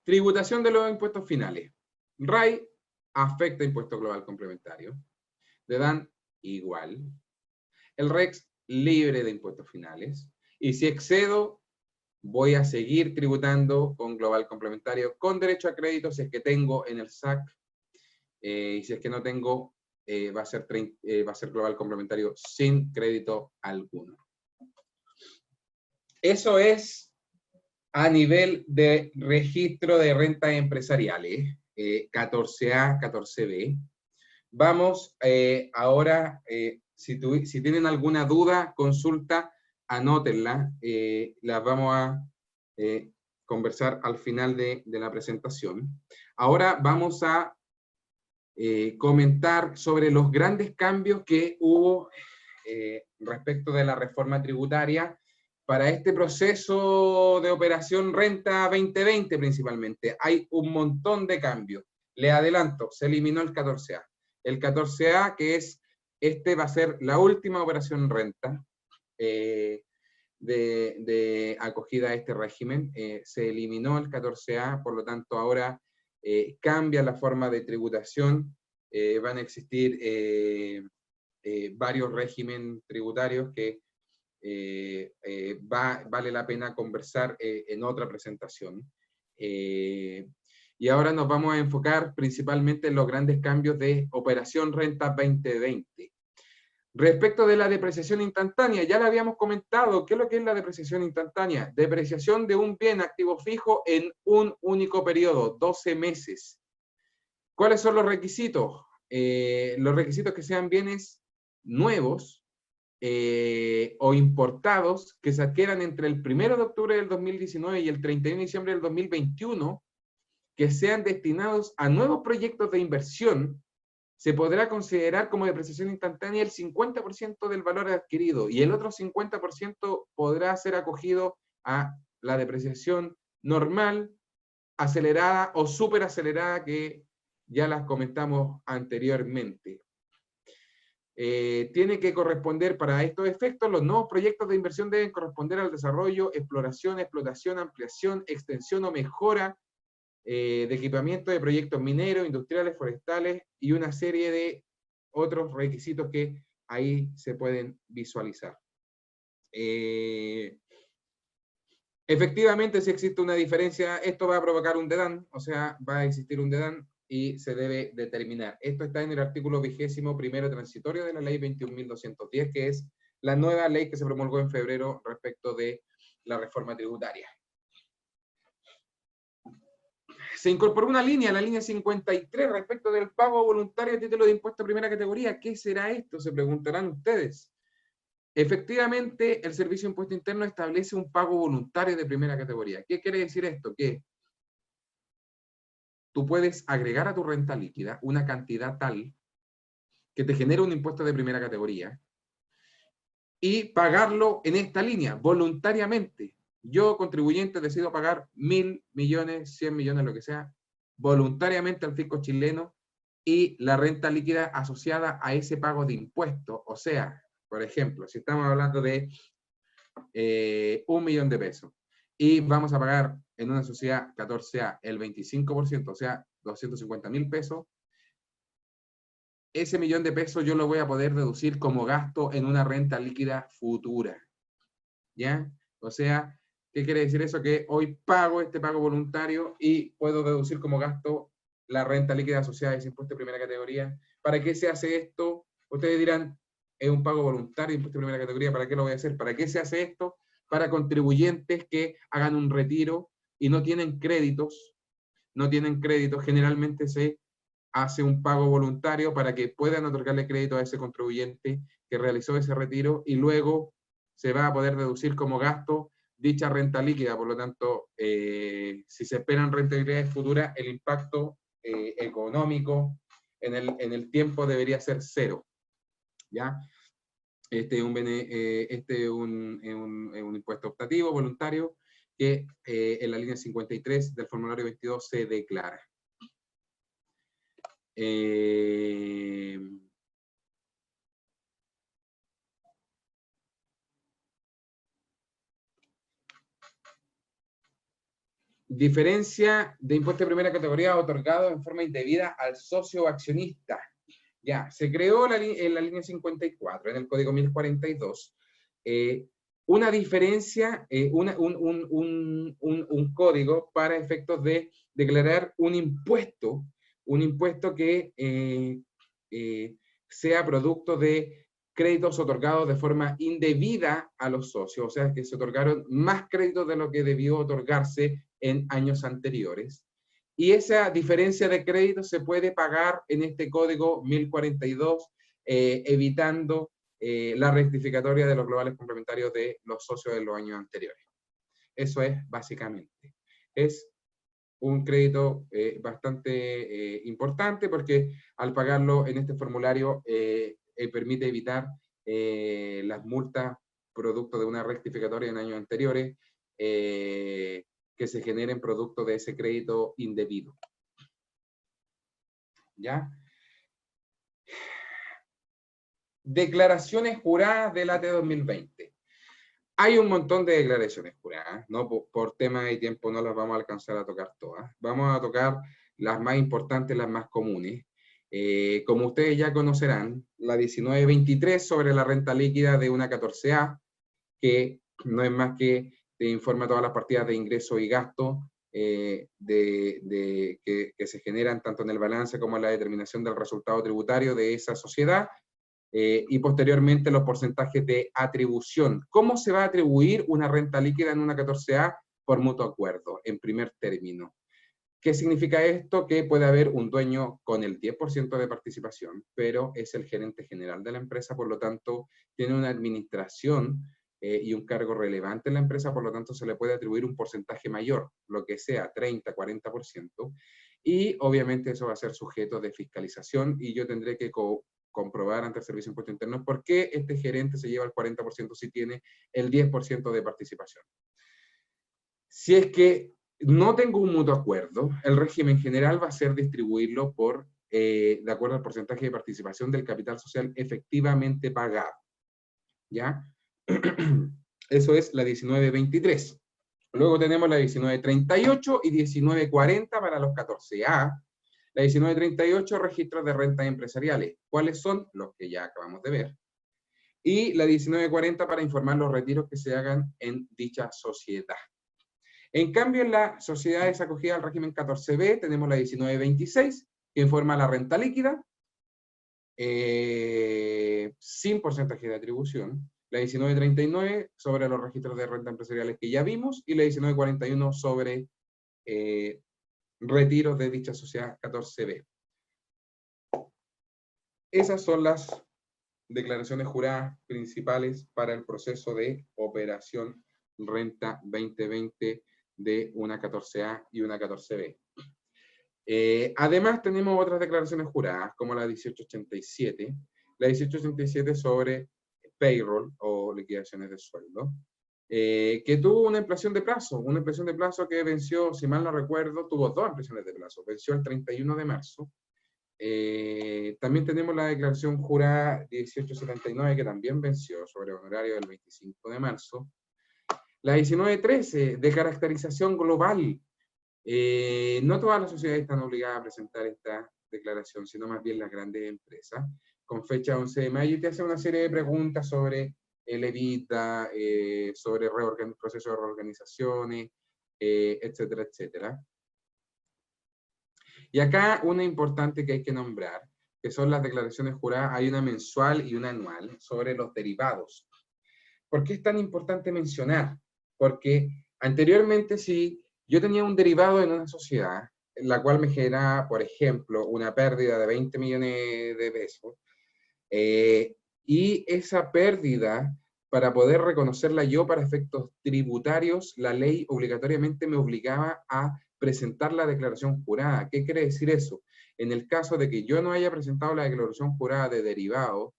Tributación de los impuestos finales. RAI afecta a impuesto global complementario. De DAN, igual. El REX, libre de impuestos finales. Y si excedo, voy a seguir tributando con global complementario, con derecho a crédito si es que tengo en el SAC, y si es que no tengo, va a ser global complementario sin crédito alguno. Eso es a nivel de registro de rentas empresariales, 14A, 14B. Vamos ahora, si tienen alguna duda, consulta, anótenla, las vamos a conversar al final de la presentación. Ahora vamos a comentar sobre los grandes cambios que hubo respecto de la reforma tributaria para este proceso de operación Renta 2020 principalmente. Hay un montón de cambios. Les adelanto, se eliminó el 14A. El 14A, que es, va a ser la última operación renta de acogida a este régimen. Se eliminó el 14A, por lo tanto ahora cambia la forma de tributación, van a existir varios regímenes tributarios que vale la pena conversar en otra presentación. Y ahora nos vamos a enfocar principalmente en los grandes cambios de Operación Renta 2020. Respecto de la depreciación instantánea, ya lo habíamos comentado. ¿Qué es lo que es la depreciación instantánea? Depreciación de un bien activo fijo en un único periodo, 12 meses. ¿Cuáles son los requisitos? Los requisitos que sean bienes nuevos o importados que se adquieran entre el 1 de octubre del 2019 y el 31 de diciembre del 2021, que sean destinados a nuevos proyectos de inversión. Se podrá considerar como depreciación instantánea el 50% del valor adquirido y el otro 50% podrá ser acogido a la depreciación normal, acelerada o superacelerada, que ya las comentamos anteriormente. Tiene que corresponder para estos efectos, los nuevos proyectos de inversión deben corresponder al desarrollo, exploración, explotación, ampliación, extensión o mejora de equipamiento de proyectos mineros, industriales, forestales y una serie de otros requisitos que ahí se pueden visualizar. Efectivamente, si existe una diferencia, esto va a provocar un DEDAN, o sea, va a existir un DEDAN y se debe determinar. Esto está en el artículo 21º transitorio de la ley 21.210, que es la nueva ley que se promulgó en febrero respecto de la reforma tributaria. Se incorporó una línea, la línea 53, respecto del pago voluntario a título de impuesto de primera categoría. ¿Qué será esto? Se preguntarán ustedes. Efectivamente, el Servicio de Impuesto Interno establece un pago voluntario de primera categoría. ¿Qué quiere decir esto? Que tú puedes agregar a tu renta líquida una cantidad tal que te genere un impuesto de primera categoría y pagarlo en esta línea, voluntariamente. Yo, contribuyente, decido pagar 1.000 millones, 100 millones, lo que sea, voluntariamente al fisco chileno, y la renta líquida asociada a ese pago de impuestos. O sea, por ejemplo, si estamos hablando de 1 millón de pesos, y vamos a pagar en una sociedad 14A el 25%, o sea, 250.000 pesos, ese 1 millón de pesos yo lo voy a poder deducir como gasto en una renta líquida futura. ¿Ya? O sea, ¿qué quiere decir eso? Que hoy pago este pago voluntario y puedo deducir como gasto la renta líquida asociada a ese impuesto de primera categoría. ¿Para qué se hace esto? Ustedes dirán, es un pago voluntario, impuesto de primera categoría, ¿para qué lo voy a hacer? ¿Para qué se hace esto? Para contribuyentes que hagan un retiro y no tienen créditos. Generalmente se hace un pago voluntario para que puedan otorgarle crédito a ese contribuyente que realizó ese retiro, y luego se va a poder deducir como gasto dicha renta líquida. Por lo tanto, si se esperan rentabilidades futuras, el impacto económico en el tiempo debería ser cero. ¿Ya? Este es un impuesto optativo, voluntario, que en la línea 53 del formulario 22 se declara. Diferencia de impuesto de primera categoría otorgado en forma indebida al socio o accionista. Ya, se creó en la línea 54, en el código 1042, una diferencia, un código para efectos de declarar un impuesto que sea producto de créditos otorgados de forma indebida a los socios, o sea, que se otorgaron más créditos de lo que debió otorgarse en años anteriores. Y esa diferencia de créditos se puede pagar en este código 1042, evitando la rectificatoria de los globales complementarios de los socios de los años anteriores. Eso es básicamente. Es un crédito bastante importante, porque al pagarlo en este formulario permite evitar las multas producto de una rectificatoria en años anteriores que se generen producto de ese crédito indebido. ¿Ya? Declaraciones juradas del AT 2020. Hay un montón de declaraciones juradas, ¿no? Por tema de tiempo no las vamos a alcanzar a tocar todas. Vamos a tocar las más importantes, las más comunes. Como ustedes ya conocerán, la 1923 sobre la renta líquida de una 14A, que no es más que te informa todas las partidas de ingreso y gasto que se generan tanto en el balance como en la determinación del resultado tributario de esa sociedad, y posteriormente los porcentajes de atribución. ¿Cómo se va a atribuir una renta líquida en una 14A? Por mutuo acuerdo, en primer término. ¿Qué significa esto? Que puede haber un dueño con el 10% de participación, pero es el gerente general de la empresa, por lo tanto, tiene una administración y un cargo relevante en la empresa, por lo tanto, se le puede atribuir un porcentaje mayor, lo que sea, 30, 40%, y obviamente eso va a ser sujeto de fiscalización, y yo tendré que comprobar ante el Servicio de Impuestos Internos por qué este gerente se lleva el 40% si tiene el 10% de participación. Si es que no tengo un mutuo acuerdo, el régimen general va a ser distribuirlo por, de acuerdo al porcentaje de participación del capital social efectivamente pagado. ¿Ya? Eso es la 1923. Luego tenemos la 1938 y 1940 para los 14A. La 1938, registros de rentas empresariales. ¿Cuáles son? Los que ya acabamos de ver. Y la 1940 para informar los retiros que se hagan en dicha sociedad. En cambio, en las sociedades acogidas al régimen 14B tenemos la 1926, que informa la renta líquida, sin porcentaje de atribución. La 1939 sobre los registros de renta empresariales que ya vimos, y la 1941 sobre retiros de dicha sociedad 14B. Esas son las declaraciones juradas principales para el proceso de operación renta 2020 de una 14A y una 14B. Además tenemos otras declaraciones juradas, como la 1887, la 1887 sobre payroll o liquidaciones de sueldo, que tuvo una ampliación de plazo que venció, si mal no recuerdo, tuvo 2 ampliaciones de plazo, venció el 31 de marzo. También tenemos la declaración jurada 1879, que también venció sobre honorario del 25 de marzo. La 1913, de caracterización global. No todas las sociedades están obligadas a presentar esta declaración, sino más bien las grandes empresas, con fecha 11 de mayo, y te hace una serie de preguntas sobre el EBITDA, sobre proceso de reorganizaciones, etcétera, etcétera. Y acá una importante que hay que nombrar, que son las declaraciones juradas. Hay una mensual y una anual sobre los derivados. ¿Por qué es tan importante mencionar? Porque anteriormente, si yo tenía un derivado en una sociedad, la cual me generaba, por ejemplo, una pérdida de 20 millones de pesos, y esa pérdida, para poder reconocerla yo para efectos tributarios, la ley obligatoriamente me obligaba a presentar la declaración jurada. ¿Qué quiere decir eso? En el caso de que yo no haya presentado la declaración jurada de derivado,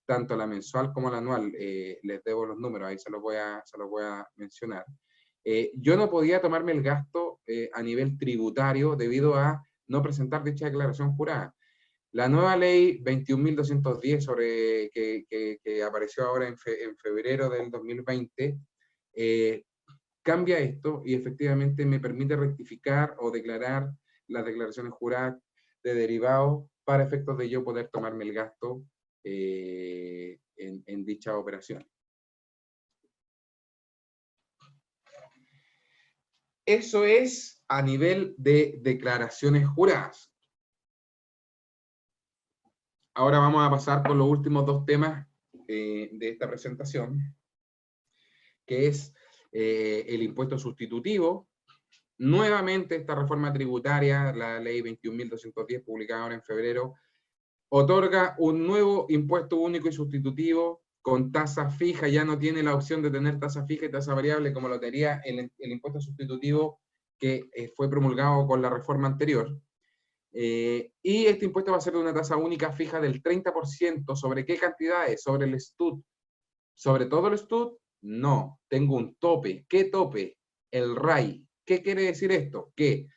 tanto la mensual como la anual, les debo los números, ahí se los voy a mencionar, yo no podía tomarme el gasto a nivel tributario debido a no presentar dicha declaración jurada. La nueva ley 21.210 sobre que apareció ahora en febrero del 2020, cambia esto y efectivamente me permite rectificar o declarar las declaraciones juradas de derivado para efectos de yo poder tomarme el gasto en dicha operación. Eso es a nivel de declaraciones juradas. Ahora vamos a pasar por los últimos 2 temas de esta presentación, que es el impuesto sustitutivo. Nuevamente esta reforma tributaria, la ley 21.210, publicada ahora en febrero, otorga un nuevo impuesto único y sustitutivo con tasa fija. Ya no tiene la opción de tener tasa fija y tasa variable como lo tenía el impuesto sustitutivo que fue promulgado con la reforma anterior. Y este impuesto va a ser de una tasa única fija del 30%. ¿Sobre qué cantidades? Sobre el STUT. ¿Sobre todo el STUT? No, tengo un tope. ¿Qué tope? El RAI. ¿Qué quiere decir esto? Que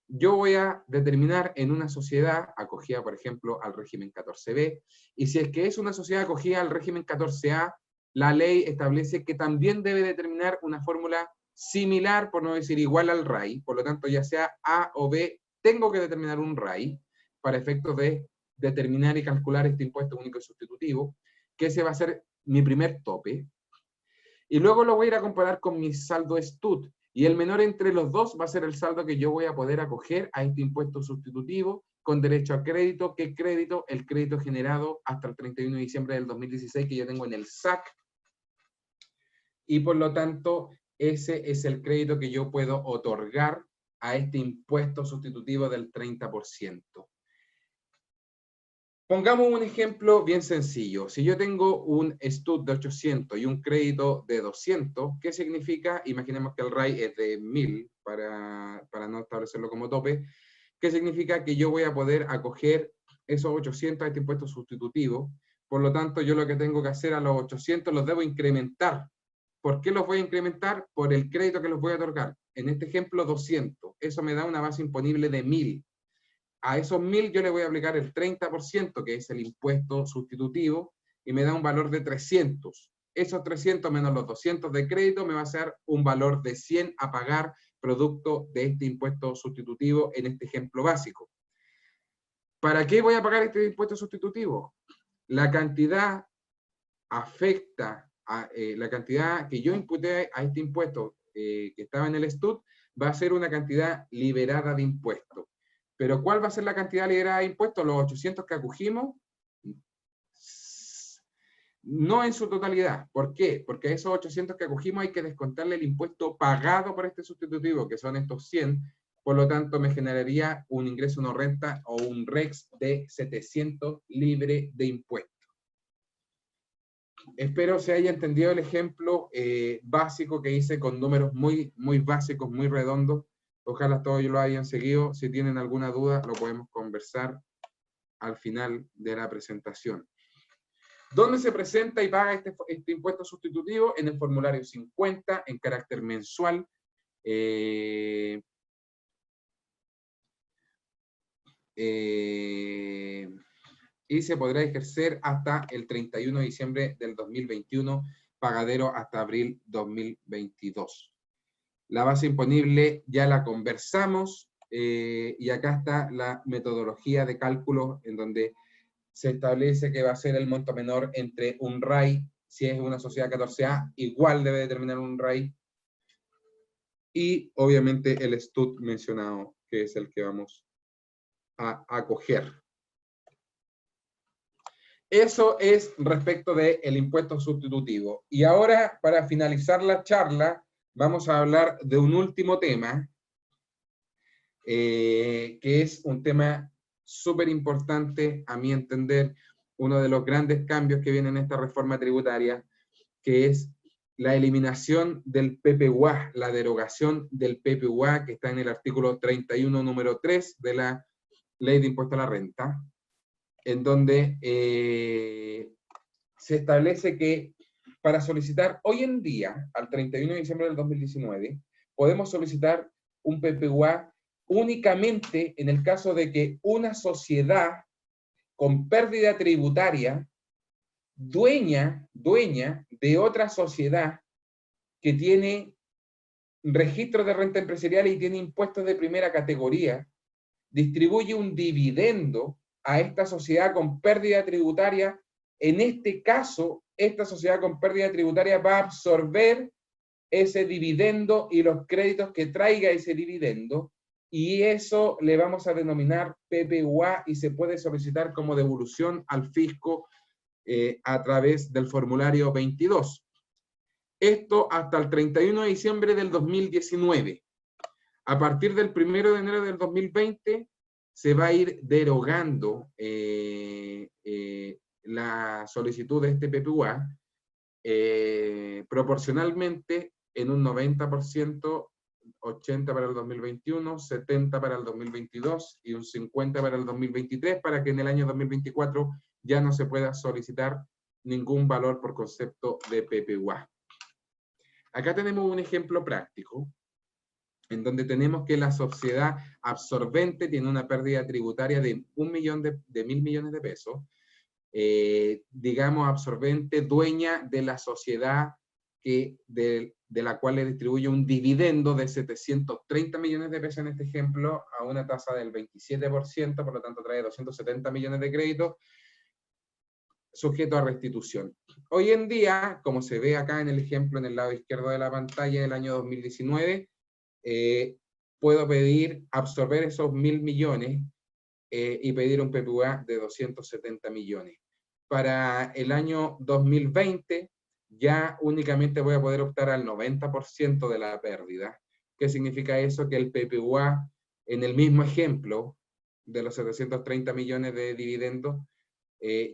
yo voy a determinar en una sociedad acogida, por ejemplo, al régimen 14B, y si es que es una sociedad acogida al régimen 14A, la ley establece que también debe determinar una fórmula similar, por no decir igual al RAI, por lo tanto ya sea A o B, T tengo que determinar un RAI para efectos de determinar y calcular este impuesto único y sustitutivo, que ese va a ser mi primer tope. Y luego lo voy a ir a comparar con mi saldo STUT. Y el menor entre los dos va a ser el saldo que yo voy a poder acoger a este impuesto sustitutivo con derecho a crédito. ¿Qué crédito? El crédito generado hasta el 31 de diciembre del 2016 que yo tengo en el SAC. Y por lo tanto, ese es el crédito que yo puedo otorgar a este impuesto sustitutivo del 30%. Pongamos un ejemplo bien sencillo. Si yo tengo un STUT de 800 y un crédito de 200, ¿qué significa? Imaginemos que el RAI es de 1000 para no establecerlo como tope. ¿Qué significa? Que yo voy a poder acoger esos 800 a este impuesto sustitutivo. Por lo tanto, yo lo que tengo que hacer a los 800 los debo incrementar. ¿Por qué los voy a incrementar? Por el crédito que los voy a otorgar. En este ejemplo, 200. Eso me da una base imponible de 1000. A esos 1000 yo le voy a aplicar el 30%, que es el impuesto sustitutivo, y me da un valor de 300. Esos 300 menos los 200 de crédito me va a hacer un valor de 100 a pagar producto de este impuesto sustitutivo en este ejemplo básico. ¿Para qué voy a pagar este impuesto sustitutivo? La cantidad afecta a la cantidad que yo imputé a este impuesto que estaba en el STUT, va a ser una cantidad liberada de impuestos. Pero ¿cuál va a ser la cantidad liberada de impuestos? Los 800 que acogimos, no en su totalidad. ¿Por qué? Porque a esos 800 que acogimos hay que descontarle el impuesto pagado por este sustitutivo, que son estos 100. Por lo tanto, me generaría un ingreso no renta o un REX de 700 libre de impuestos. Espero se haya entendido el ejemplo básico que hice con números muy básicos, muy redondos. Ojalá todos lo hayan seguido. Si tienen alguna duda, lo podemos conversar al final de la presentación. ¿Dónde se presenta y paga este impuesto sustitutivo? En el formulario 50, en carácter mensual. Y se podrá ejercer hasta el 31 de diciembre del 2021, pagadero hasta abril 2022. La base imponible ya la conversamos, y acá está la metodología de cálculo en donde se establece que va a ser el monto menor entre un RAI, si es una sociedad 14A, igual debe determinar un RAI, y obviamente el STUT mencionado, que es el que vamos a acoger. Eso es respecto del impuesto sustitutivo. Y ahora, para finalizar la charla, vamos a hablar de un último tema, que es un tema súper importante, a mi entender, uno de los grandes cambios que viene en esta reforma tributaria, que es la eliminación del PPUA, la derogación del PPUA, que está en el artículo 31, número 3 de la Ley de Impuesto a la Renta, en donde se establece que para solicitar hoy en día, al 31 de diciembre del 2019, podemos solicitar un PPUA únicamente en el caso de que una sociedad con pérdida tributaria, dueña de otra sociedad que tiene registro de renta empresarial y tiene impuestos de primera categoría, distribuye un dividendo a esta sociedad con pérdida tributaria. En este caso, esta sociedad con pérdida tributaria va a absorber ese dividendo y los créditos que traiga ese dividendo, y eso le vamos a denominar PPUA y se puede solicitar como devolución al fisco a través del formulario 22. Esto hasta el 31 de diciembre del 2019. A partir del 1 de enero del 2020 se va a ir derogando la solicitud de este PPUA proporcionalmente en un 90%, 80% para el 2021, 70% para el 2022 y un 50% para el 2023, para que en el año 2024 ya no se pueda solicitar ningún valor por concepto de PPUA. Acá tenemos un ejemplo práctico, en donde tenemos que la sociedad absorbente tiene una pérdida tributaria de 1.000 millones de pesos, digamos absorbente, dueña de la sociedad del de la cual le distribuye un dividendo de 730 millones de pesos en este ejemplo, a una tasa del 27%, por lo tanto trae 270 millones de créditos, sujeto a restitución. Hoy en día, como se ve acá en el ejemplo en el lado izquierdo de la pantalla del año 2019, puedo pedir absorber esos 1.000 millones y pedir un PPUA de 270 millones. Para el año 2020, ya únicamente voy a poder optar al 90% de la pérdida. ¿Qué significa eso? Que el PPUA, en el mismo ejemplo de los 730 millones de dividendos,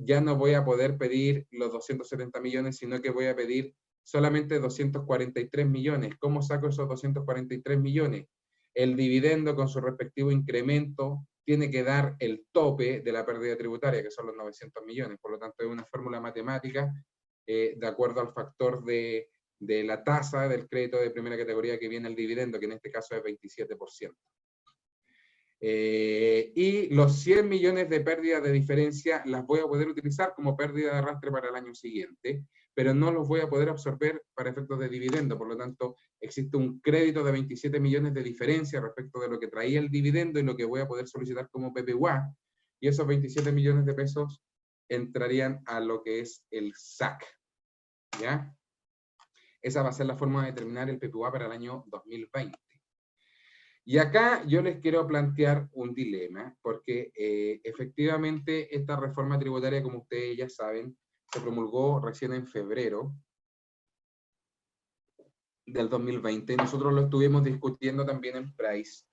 ya no voy a poder pedir los 270 millones, sino que voy a pedir solamente 243 millones. ¿Cómo saco esos 243 millones? El dividendo con su respectivo incremento tiene que dar el tope de la pérdida tributaria, que son los 900 millones. Por lo tanto, es una fórmula matemática de acuerdo al factor de la tasa del crédito de primera categoría que viene el dividendo, que en este caso es 27%. Y los 100 millones de pérdidas de diferencia las voy a poder utilizar como pérdida de arrastre para el año siguiente, pero no los voy a poder absorber para efectos de dividendo. Por lo tanto, existe un crédito de 27 millones de diferencia respecto de lo que traía el dividendo y lo que voy a poder solicitar como PPUA, y esos 27 millones de pesos entrarían a lo que es el SAC. ¿Ya? Esa va a ser la forma de determinar el PPUA para el año 2020. Y acá yo les quiero plantear un dilema, porque efectivamente esta reforma tributaria, como ustedes ya saben, se promulgó recién en febrero del 2020. Nosotros lo estuvimos discutiendo también en Price.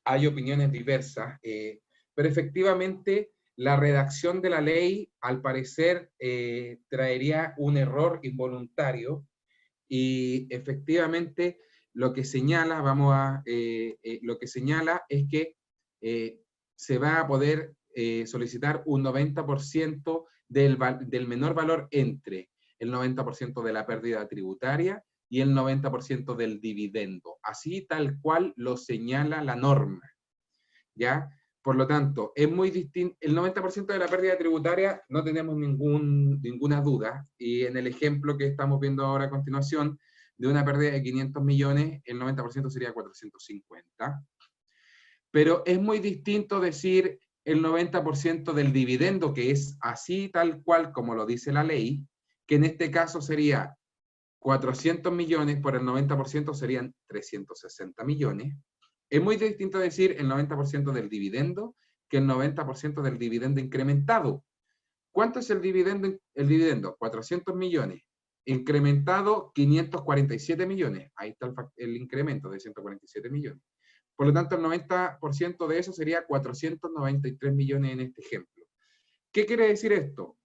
Hay opiniones diversas, pero efectivamente la redacción de la ley, al parecer, traería un error involuntario, y efectivamente lo que señala, lo que señala es que se va a poder solicitar un 90% del menor valor entre el 90% de la pérdida tributaria y el 90% del dividendo, así tal cual lo señala la norma, ¿ya? Por lo tanto, es muy distinto. El 90% de la pérdida tributaria no tenemos ninguna duda, y en el ejemplo que estamos viendo ahora a continuación, de una pérdida de 500 millones, el 90% sería 450. Pero es muy distinto decir el 90% del dividendo, que es así tal cual como lo dice la ley, que en este caso sería 400 millones por el 90% serían 360 millones. Es muy distinto decir el 90% del dividendo que el 90% del dividendo incrementado. ¿Cuánto es el dividendo? El dividendo, 400 millones. Incrementado, 547 millones. Ahí está el incremento de 147 millones. Por lo tanto, el 90% de eso sería 493 millones en este ejemplo. ¿Qué quiere decir esto?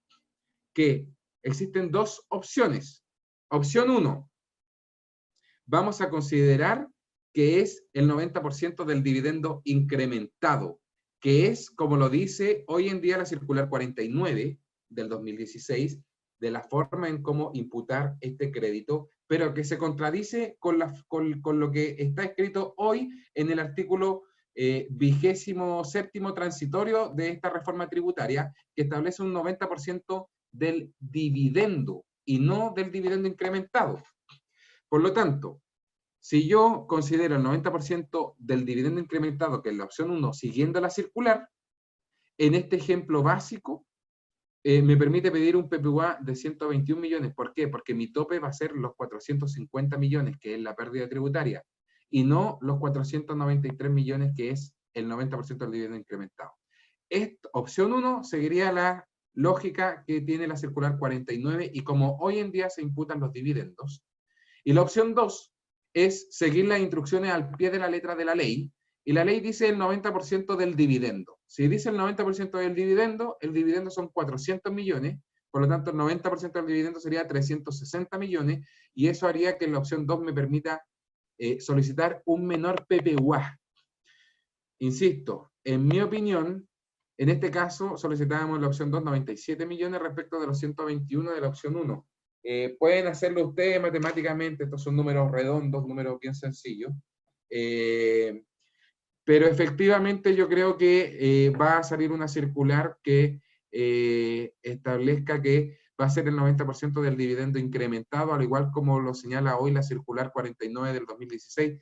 Que existen dos opciones. Opción 1. Vamos a considerar que es el 90% del dividendo incrementado, que es, como lo dice hoy en día la circular 49 del 2016, de la forma en cómo imputar este crédito, pero que se contradice con lo que está escrito hoy en el artículo 27º transitorio de esta reforma tributaria, que establece un 90% del dividendo y no del dividendo incrementado. Por lo tanto, si yo considero el 90% del dividendo incrementado, que es la opción 1, siguiendo la circular, en este ejemplo básico, me permite pedir un PPUA de 121 millones. ¿Por qué? Porque mi tope va a ser los 450 millones, que es la pérdida tributaria, y no los 493 millones, que es el 90% del dividendo incrementado. Opción 1 seguiría la lógica que tiene la circular 49, y como hoy en día se imputan los dividendos. Y la opción 2 es seguir las instrucciones al pie de la letra de la ley, y la ley dice el 90% del dividendo. Si dice el 90% del dividendo, el dividendo son 400 millones, por lo tanto el 90% del dividendo sería 360 millones, y eso haría que en la opción 2 me permita solicitar un menor PPUA. Insisto, en mi opinión, en este caso solicitábamos la opción 2 97 millones respecto de los 121 de la opción 1. Pueden hacerlo ustedes matemáticamente, estos son números redondos, números bien sencillos, pero efectivamente yo creo que va a salir una circular que establezca que va a ser el 90% del dividendo incrementado, al igual como lo señala hoy la circular 49 del 2016.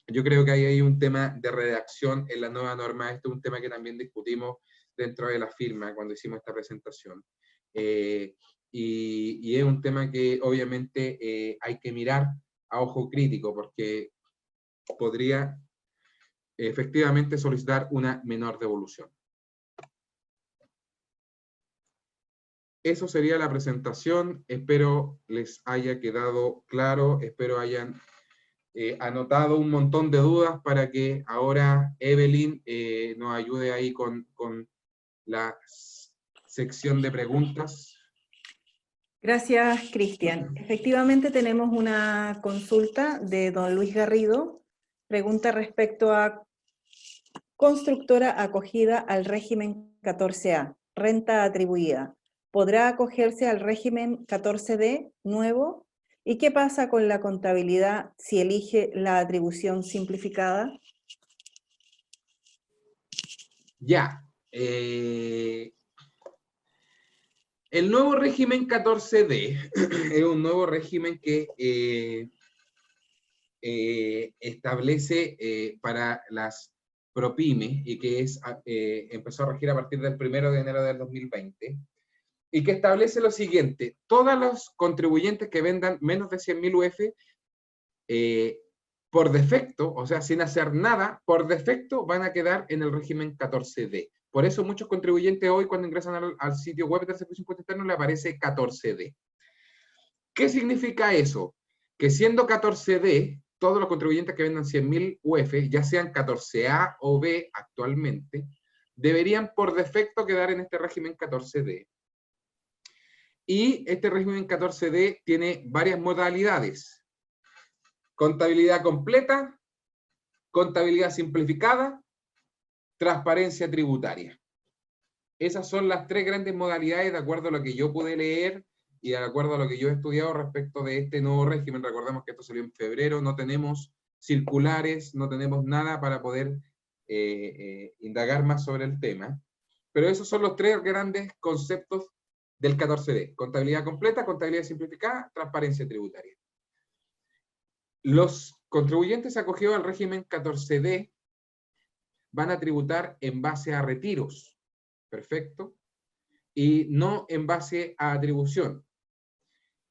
Yo creo que ahí hay un tema de redacción en la nueva norma. Este es un tema que también discutimos dentro de la firma cuando hicimos esta presentación. Y es un tema que obviamente hay que mirar a ojo crítico, porque podría efectivamente solicitar una menor devolución. Eso sería la presentación. Espero les haya quedado claro, espero hayan anotado un montón de dudas para que ahora Evelyn nos ayude ahí con la sección de preguntas. Gracias, Cristian. Efectivamente tenemos una consulta de don Luis Garrido. Pregunta respecto a constructora acogida al régimen 14A, renta atribuida. ¿Podrá acogerse al régimen 14D nuevo? ¿Y qué pasa con la contabilidad si elige la atribución simplificada? Ya. El nuevo régimen 14D es un nuevo régimen que establece para las ProPymes y que empezó a regir a partir del 1 de enero del 2020 y que establece lo siguiente: todos los contribuyentes que vendan menos de 100.000 UF por defecto, o sea, sin hacer nada, por defecto van a quedar en el régimen 14D. Por eso muchos contribuyentes hoy cuando ingresan al sitio web del Servicio de Impuesto Interno le aparece 14D. ¿Qué significa eso? Que siendo 14D, todos los contribuyentes que vendan 100.000 UF, ya sean 14A o B actualmente, deberían por defecto quedar en este régimen 14D. Y este régimen 14D tiene varias modalidades: contabilidad completa, contabilidad simplificada, transparencia tributaria. Esas son las tres grandes modalidades de acuerdo a lo que yo pude leer y de acuerdo a lo que yo he estudiado respecto de este nuevo régimen. Recordemos que esto salió en febrero, no tenemos circulares, no tenemos nada para poder indagar más sobre el tema. Pero esos son los tres grandes conceptos del 14D: contabilidad completa, contabilidad simplificada, transparencia tributaria. Los contribuyentes acogidos al régimen 14D van a tributar en base a retiros, perfecto, y no en base a atribución.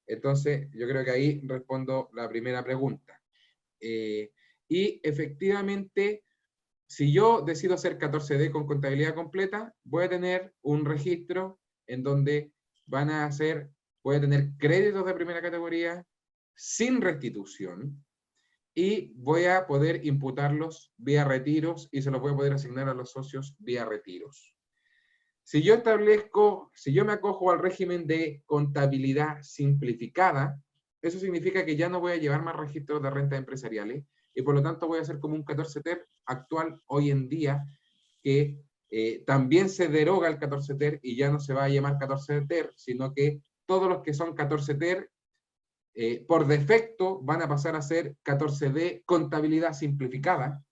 Entonces, yo creo que ahí respondo la primera pregunta. Y efectivamente, si yo decido hacer 14D con contabilidad completa, voy a tener un registro en donde voy a tener créditos de primera categoría sin restitución, y voy a poder imputarlos vía retiros y se los voy a poder asignar a los socios vía retiros. Si yo me acojo al régimen de contabilidad simplificada, eso significa que ya no voy a llevar más registros de rentas empresariales y por lo tanto voy a hacer como un 14TER actual hoy en día, que también se deroga el 14TER y ya no se va a llamar 14TER, sino que todos los que son 14TER por defecto van a pasar a ser 14D contabilidad simplificada.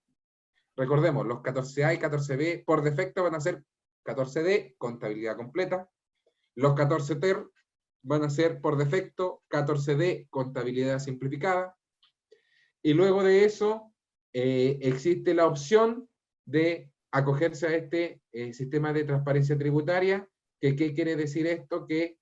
Recordemos, los 14A y 14B por defecto van a ser 14D contabilidad completa. Los 14TER van a ser por defecto 14D contabilidad simplificada. Y luego de eso existe la opción de acogerse a este sistema de transparencia tributaria. ¿Qué quiere decir esto? Que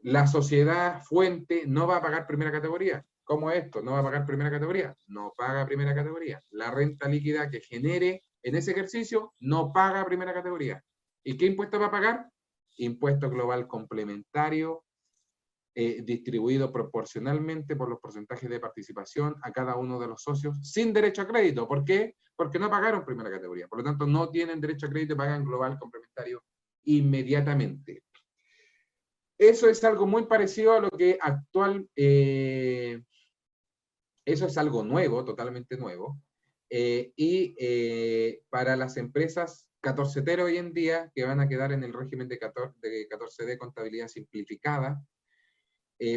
la sociedad fuente no va a pagar primera categoría. ¿Cómo es esto? ¿No va a pagar primera categoría? No paga primera categoría. La renta líquida que genere en ese ejercicio no paga primera categoría. ¿Y qué impuesto va a pagar? Impuesto global complementario, distribuido proporcionalmente por los porcentajes de participación a cada uno de los socios, sin derecho a crédito. ¿Por qué? Porque no pagaron primera categoría. Por lo tanto, no tienen derecho a crédito y pagan global complementario inmediatamente. Eso es algo muy parecido a lo que eso es algo nuevo, totalmente nuevo. Para las empresas 14TER hoy en día, que van a quedar en el régimen de 14D contabilidad simplificada,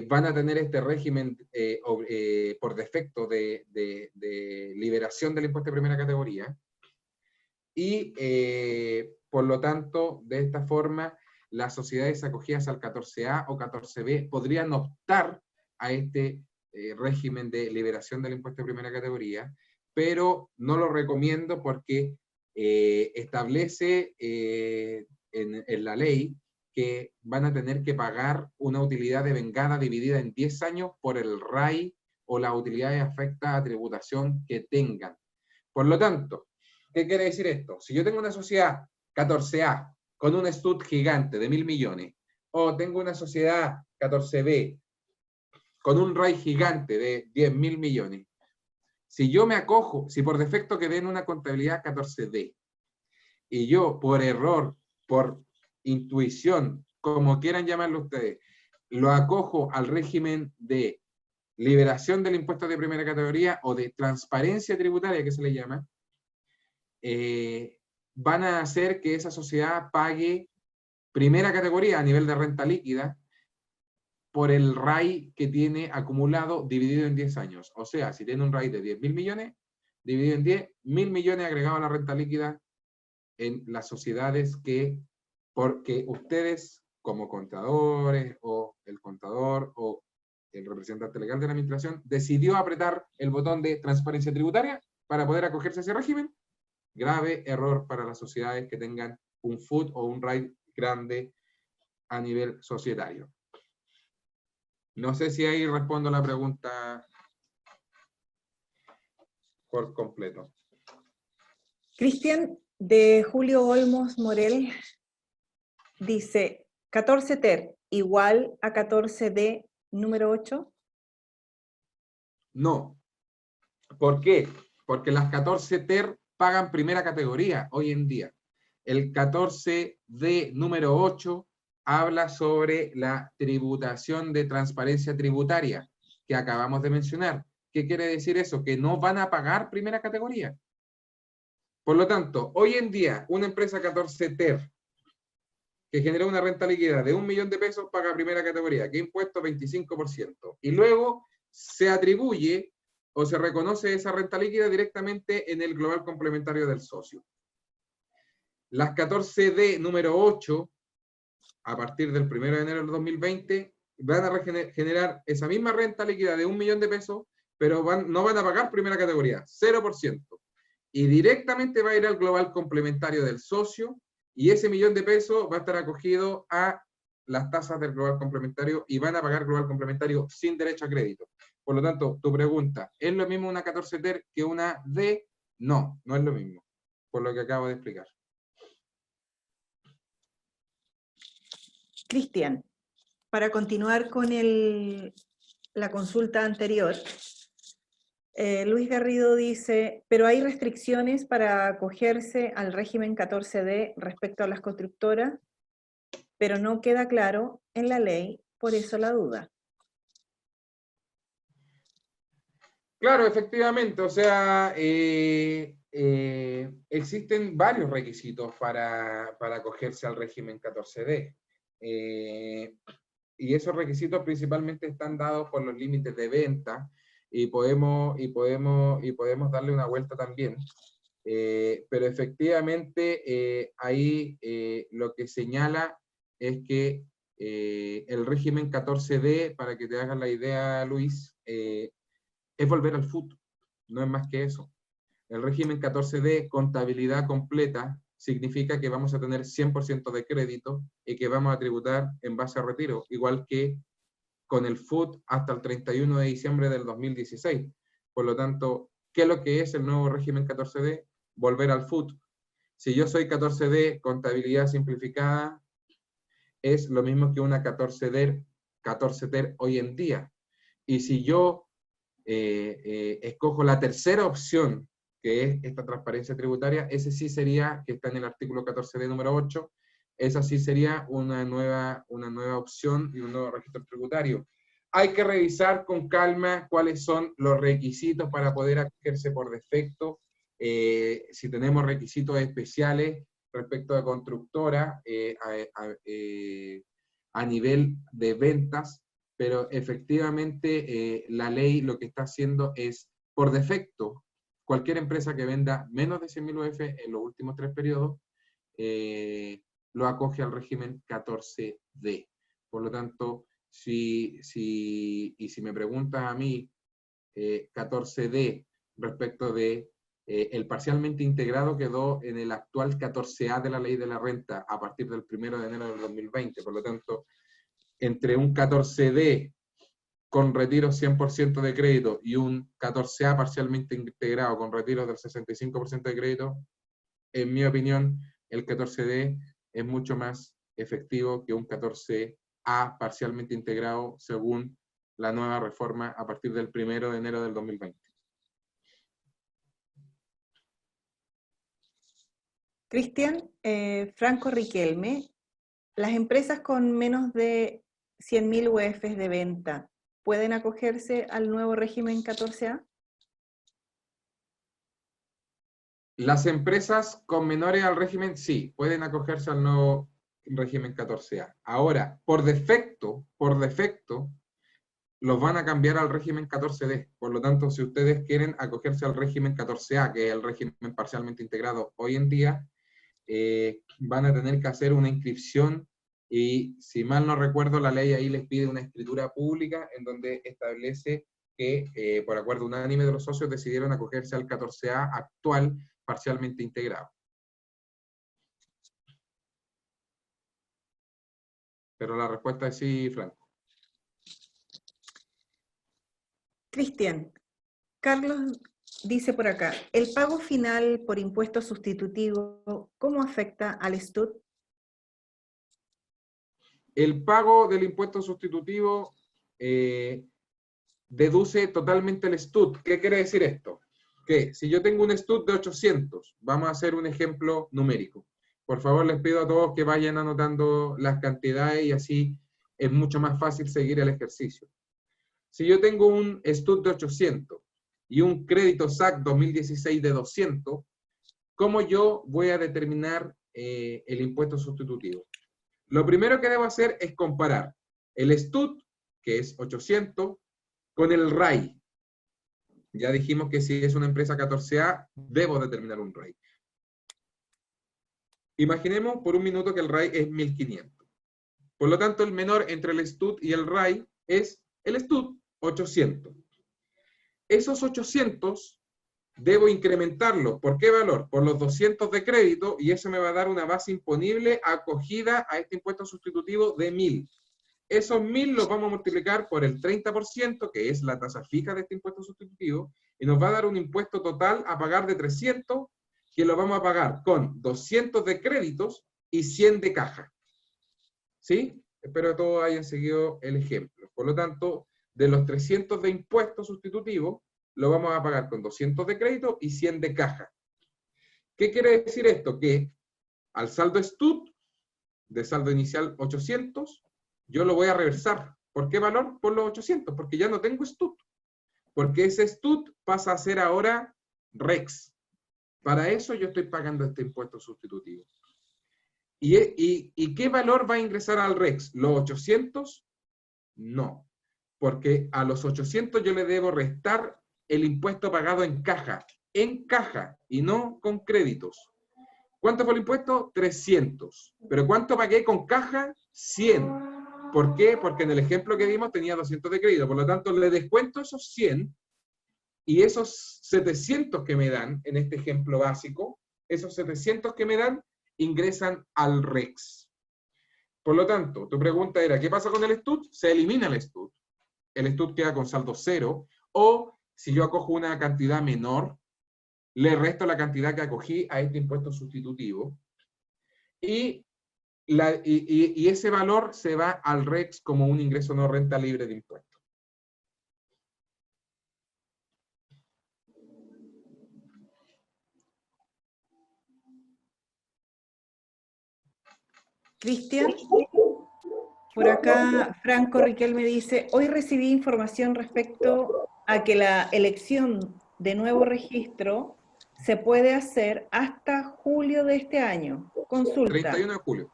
van a tener este régimen por defecto de liberación del impuesto de primera categoría. Y por lo tanto, de esta forma, las sociedades acogidas al 14A o 14B podrían optar a este régimen de liberación del impuesto de primera categoría, pero no lo recomiendo porque establece en la ley que van a tener que pagar una utilidad devengada dividida en 10 años por el RAI o las utilidades afectas a tributación que tengan. Por lo tanto, ¿qué quiere decir esto? Si yo tengo una sociedad 14A con un STUT gigante de 1.000 millones, o tengo una sociedad 14B con un RAI gigante de 10.000 millones, si yo me acojo, si por defecto quedé en una contabilidad 14D, y yo por error, por intuición, como quieran llamarlo ustedes, lo acojo al régimen de liberación del impuesto de primera categoría o de transparencia tributaria, que se le llama, van a hacer que esa sociedad pague primera categoría a nivel de renta líquida por el RAI que tiene acumulado dividido en 10 años. O sea, si tiene un RAI de 10.000 millones, dividido en 10, 1.000 millones agregados a la renta líquida en las sociedades que, porque ustedes como contadores o el contador o el representante legal de la administración decidió apretar el botón de transparencia tributaria para poder acogerse a ese régimen. Grave error para las sociedades que tengan un FUT o un RAI grande a nivel societario. No sé si ahí respondo la pregunta por completo. Cristian, de Julio Olmos Morel, dice, 14 TER igual a 14D número 8. No. ¿Por qué? Porque las 14 TER pagan primera categoría hoy en día. El 14D número 8 habla sobre la tributación de transparencia tributaria que acabamos de mencionar. ¿Qué quiere decir eso? Que no van a pagar primera categoría. Por lo tanto, hoy en día, una empresa 14 TER que genera una renta líquida de 1 millón de pesos paga primera categoría. ¿Qué impuesto? 25%. Y luego se atribuye o se reconoce esa renta líquida directamente en el global complementario del socio. Las 14D número 8, a partir del 1 de enero del 2020, van a generar esa misma renta líquida de 1 millón de pesos, pero no van a pagar primera categoría, 0%. Y directamente va a ir al global complementario del socio, y ese millón de pesos va a estar acogido a las tasas del global complementario y van a pagar global complementario sin derecho a crédito. Por lo tanto, tu pregunta, ¿es lo mismo una 14 TER que una D? No, no es lo mismo, por lo que acabo de explicar. Cristian, para continuar con la consulta anterior, Luis Garrido dice, pero hay restricciones para acogerse al régimen 14D respecto a las constructoras, pero no queda claro en la ley, por eso la duda. Claro, efectivamente, o sea, existen varios requisitos para acogerse al régimen 14D. Y esos requisitos principalmente están dados por los límites de venta, y podemos darle una vuelta también. Pero efectivamente ahí lo que señala es que el régimen 14D, para que te hagas la idea, Luis, es volver al FUT, no es más que eso. El régimen 14D, contabilidad completa, significa que vamos a tener 100% de crédito y que vamos a tributar en base a retiro, igual que con el FUT hasta el 31 de diciembre del 2016. Por lo tanto, ¿qué es lo que es el nuevo régimen 14D? Volver al FUT. Si yo soy 14D, contabilidad simplificada, es lo mismo que una 14 TER hoy en día. Y si yo escojo la tercera opción, que es esta transparencia tributaria, ese sí sería, que está en el artículo 14D número 8, esa sí sería una nueva opción y un nuevo registro tributario. Hay que revisar con calma cuáles son los requisitos para poder acogerse por defecto, si tenemos requisitos especiales respecto a constructora a nivel de ventas, pero efectivamente la ley lo que está haciendo es, por defecto, cualquier empresa que venda menos de 100.000 UF en los últimos 3 periodos, lo acoge al régimen 14D. Por lo tanto, si me preguntas a mí 14D respecto de el parcialmente integrado quedó en el actual 14A de la ley de la renta a partir del 1 de enero del 2020. Por lo tanto, entre un 14D con retiro 100% de crédito y un 14A parcialmente integrado con retiro del 65% de crédito, en mi opinión, el 14D es mucho más efectivo que un 14A parcialmente integrado según la nueva reforma a partir del 1 de enero del 2020. Cristian, Franco Riquelme, ¿las empresas con menos de 100.000 UFs de venta pueden acogerse al nuevo régimen 14A? Las empresas con menores al régimen, sí, pueden acogerse al nuevo régimen 14A. Ahora, por defecto, los van a cambiar al régimen 14D. Por lo tanto, si ustedes quieren acogerse al régimen 14A, que es el régimen parcialmente integrado hoy en día, van a tener que hacer una inscripción y, si mal no recuerdo, la ley ahí les pide una escritura pública en donde establece que, por acuerdo unánime de los socios, decidieron acogerse al 14A actual parcialmente integrado. Pero la respuesta es sí, Franco. Cristian, Carlos dice por acá, ¿el pago final por impuesto sustitutivo cómo afecta al STUT? El pago del impuesto sustitutivo deduce totalmente el STUT. ¿Qué quiere decir esto? Que si yo tengo un STUT de 800, vamos a hacer un ejemplo numérico. Por favor, les pido a todos que vayan anotando las cantidades y así es mucho más fácil seguir el ejercicio. Si yo tengo un STUT de 800 y un crédito SAC 2016 de 200, ¿cómo yo voy a determinar el impuesto sustitutivo? Lo primero que debo hacer es comparar el STUT, que es 800, con el RAI. Ya dijimos que si es una empresa 14A, debo determinar un RAI. Imaginemos por un minuto que el RAI es 1500. Por lo tanto, el menor entre el STUT y el RAI es el STUT, 800. Esos 800 debo incrementarlos. ¿Por qué valor? Por los 200 de crédito, y eso me va a dar una base imponible acogida a este impuesto sustitutivo de 1000. Esos 1000 los vamos a multiplicar por el 30%, que es la tasa fija de este impuesto sustitutivo, y nos va a dar un impuesto total a pagar de 300, que lo vamos a pagar con 200 de créditos y 100 de caja. ¿Sí? Espero que todos hayan seguido el ejemplo. Por lo tanto, de los 300 de impuesto sustitutivo, lo vamos a pagar con 200 de crédito y 100 de caja. ¿Qué quiere decir esto? Que al saldo STUT, de saldo inicial 800, yo lo voy a reversar. ¿Por qué valor? Por los 800, porque ya no tengo STUT. Porque ese STUT pasa a ser ahora REX. Para eso yo estoy pagando este impuesto sustitutivo. ¿Y qué valor va a ingresar al REX? ¿Los 800? No. Porque a los 800 yo le debo restar el impuesto pagado en caja, y no con créditos. ¿Cuánto fue el impuesto? 300. ¿Pero cuánto pagué con caja? 100. ¿Por qué? Porque en el ejemplo que dimos tenía 200 de crédito, por lo tanto le descuento esos 100 y esos 700 que me dan, en este ejemplo básico, esos 700 que me dan ingresan al REX. Por lo tanto, tu pregunta era, ¿qué pasa con el STUT? Se elimina el STUT. El STUT queda con saldo 0, o si yo acojo una cantidad menor, le resto la cantidad que acogí a este impuesto sustitutivo, y ese valor se va al REX como un ingreso no renta libre de impuestos. Cristian, por acá Franco Riquelme dice, hoy recibí información respecto a que la elección de nuevo registro se puede hacer hasta julio de este año. Consulta. 31 de julio.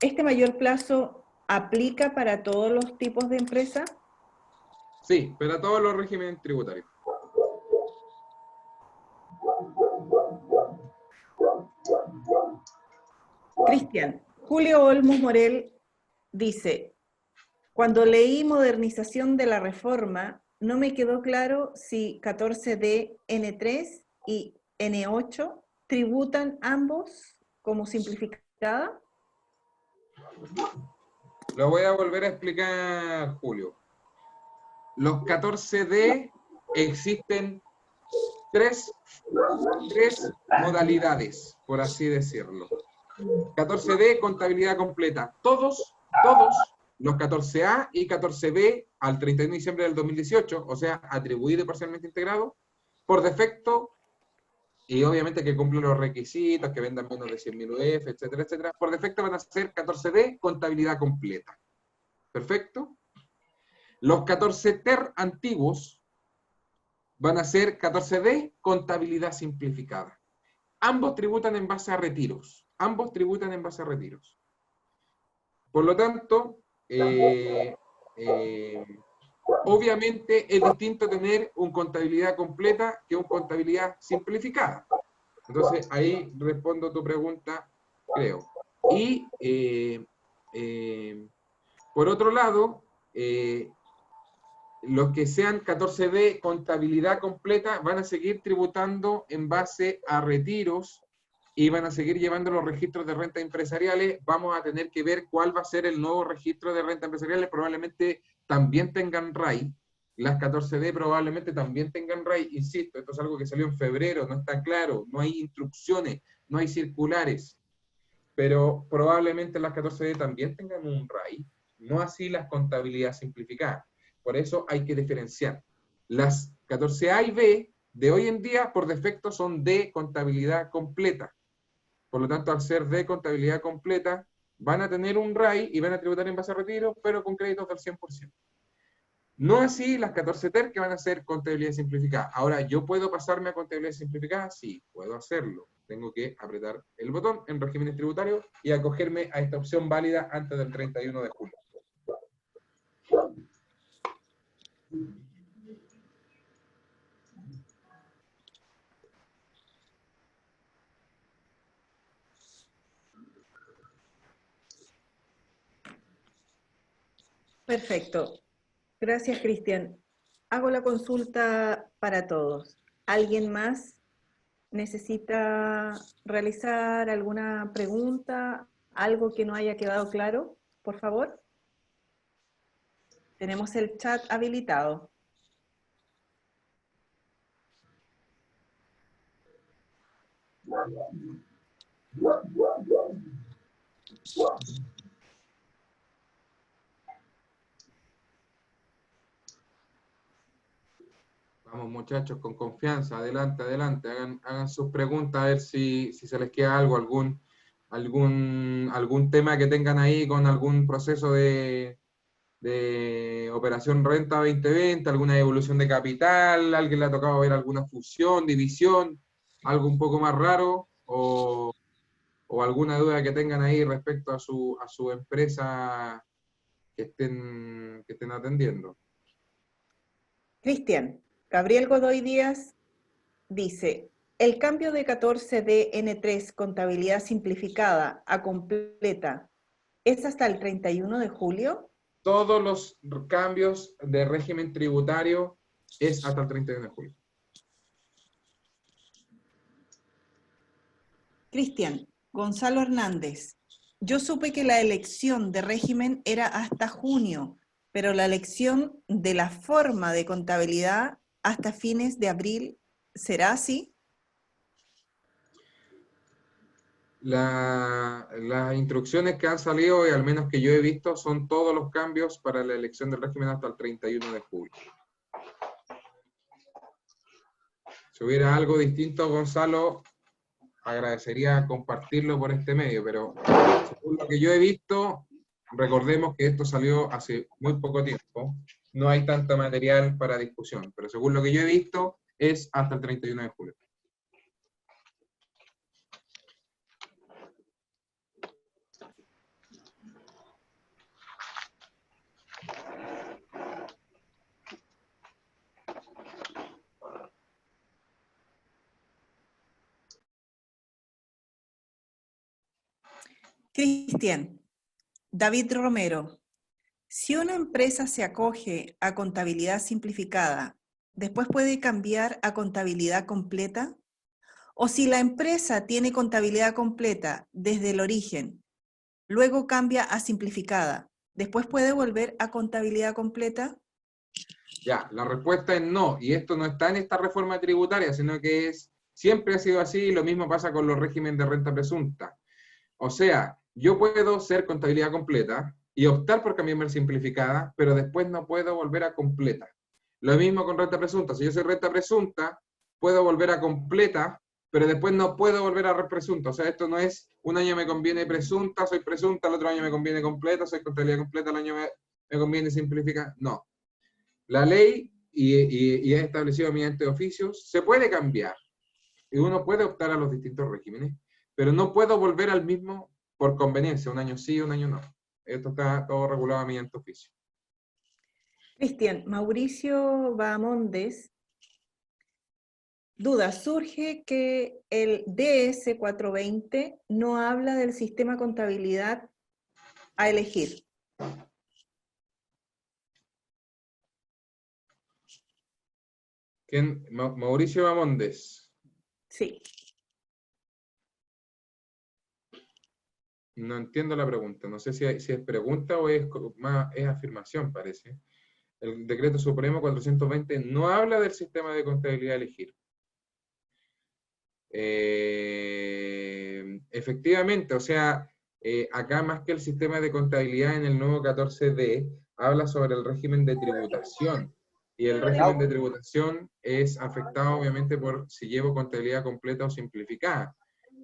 ¿Este mayor plazo aplica para todos los tipos de empresas? Sí, pero a todos los regímenes tributarios. Cristian, Julio Olmos Morel dice, cuando leí modernización de la reforma, no me quedó claro si 14D, N3 y N8 tributan ambos como simplificada. Lo voy a volver a explicar, Julio. Los 14D existen tres modalidades, por así decirlo. 14D, contabilidad completa. Todos los 14A y 14B al 31 de diciembre del 2018, o sea, atribuido y parcialmente integrado, por defecto, y obviamente que cumplen los requisitos, que vendan menos de 100.000 UF, etcétera, etcétera, por defecto van a ser 14D, contabilidad completa. ¿Perfecto? Los 14 TER antiguos van a ser 14D, contabilidad simplificada. Ambos tributan en base a retiros. Ambos tributan en base a retiros. Por lo tanto, obviamente es distinto tener un contabilidad completa que un contabilidad simplificada. Entonces, ahí respondo tu pregunta, creo. Y, por otro lado, los que sean 14D contabilidad completa van a seguir tributando en base a retiros y van a seguir llevando los registros de renta empresariales. Vamos a tener que ver cuál va a ser el nuevo registro de renta empresariales. Probablemente también tengan RAI. Las 14D probablemente también tengan RAI. Insisto, esto es algo que salió en febrero, no está claro, no hay instrucciones, no hay circulares. Pero probablemente las 14D también tengan un RAI, no así las contabilidades simplificadas. Por eso hay que diferenciar. Las 14A y B de hoy en día por defecto son de contabilidad completa. Por lo tanto, al ser de contabilidad completa, van a tener un RAI y van a tributar en base a retiro, pero con créditos del 100%. No así las 14 TER que van a ser contabilidad simplificada. Ahora, ¿yo puedo pasarme a contabilidad simplificada? Sí, puedo hacerlo. Tengo que apretar el botón en regímenes tributarios y acogerme a esta opción válida antes del 31 de julio. Perfecto. Gracias, Cristian. Hago la consulta para todos. ¿Alguien más necesita realizar alguna pregunta? ¿Algo que no haya quedado claro? Por favor. Tenemos el chat habilitado. Vamos, muchachos, con confianza, adelante, adelante, hagan sus preguntas, a ver si se les queda algo, algún tema que tengan ahí con algún proceso de operación renta 2020, alguna evolución de capital, alguien le ha tocado ver alguna fusión, división, algo un poco más raro, o alguna duda que tengan ahí respecto a su empresa que estén atendiendo. Cristian, Gabriel Godoy Díaz dice, el cambio de 14 de N3 contabilidad simplificada a completa, ¿es hasta el 31 de julio? Todos los cambios de régimen tributario es hasta el 31 de julio. Cristian, Gonzalo Hernández, yo supe que la elección de régimen era hasta junio, pero la elección de la forma de contabilidad hasta fines de abril, ¿será así? Las instrucciones que han salido, y al menos que yo he visto, son todos los cambios para la elección del régimen hasta el 31 de julio. Si hubiera algo distinto, Gonzalo, agradecería compartirlo por este medio, pero según lo que yo he visto, recordemos que esto salió hace muy poco tiempo, no hay tanto material para discusión, pero según lo que yo he visto, es hasta el 31 de julio. Cristian, David Romero, si una empresa se acoge a contabilidad simplificada, ¿después puede cambiar a contabilidad completa? O si la empresa tiene contabilidad completa desde el origen, luego cambia a simplificada, ¿después puede volver a contabilidad completa? Ya, la respuesta es no, y esto no está en esta reforma tributaria, sino que siempre ha sido así, y lo mismo pasa con los regímenes de renta presunta. O sea, yo puedo ser contabilidad completa y optar por cambiarme a simplificada, pero después no puedo volver a completa. Lo mismo con renta presunta. Si yo soy renta presunta, puedo volver a completa, pero después no puedo volver a presunta. O sea, esto no es un año me conviene presunta, soy presunta, el otro año me conviene completa, soy contabilidad completa, el año me conviene simplificada. No. La ley, y es establecido mediante oficios, se puede cambiar. Y uno puede optar a los distintos regímenes, pero no puedo volver al mismo por conveniencia, un año sí, un año no. Esto está todo regulado mediante oficio. Cristian, Mauricio Bahamondes, duda, surge que el DS 420 no habla del sistema contabilidad a elegir. ¿Quién? Mauricio Bamondes. Sí. No entiendo la pregunta. No sé si es pregunta o es afirmación, parece. El Decreto Supremo 420 no habla del sistema de contabilidad a elegir. Efectivamente, o sea, acá más que el sistema de contabilidad en el nuevo 14D, habla sobre el régimen de tributación. Y el régimen de tributación es afectado obviamente por si llevo contabilidad completa o simplificada.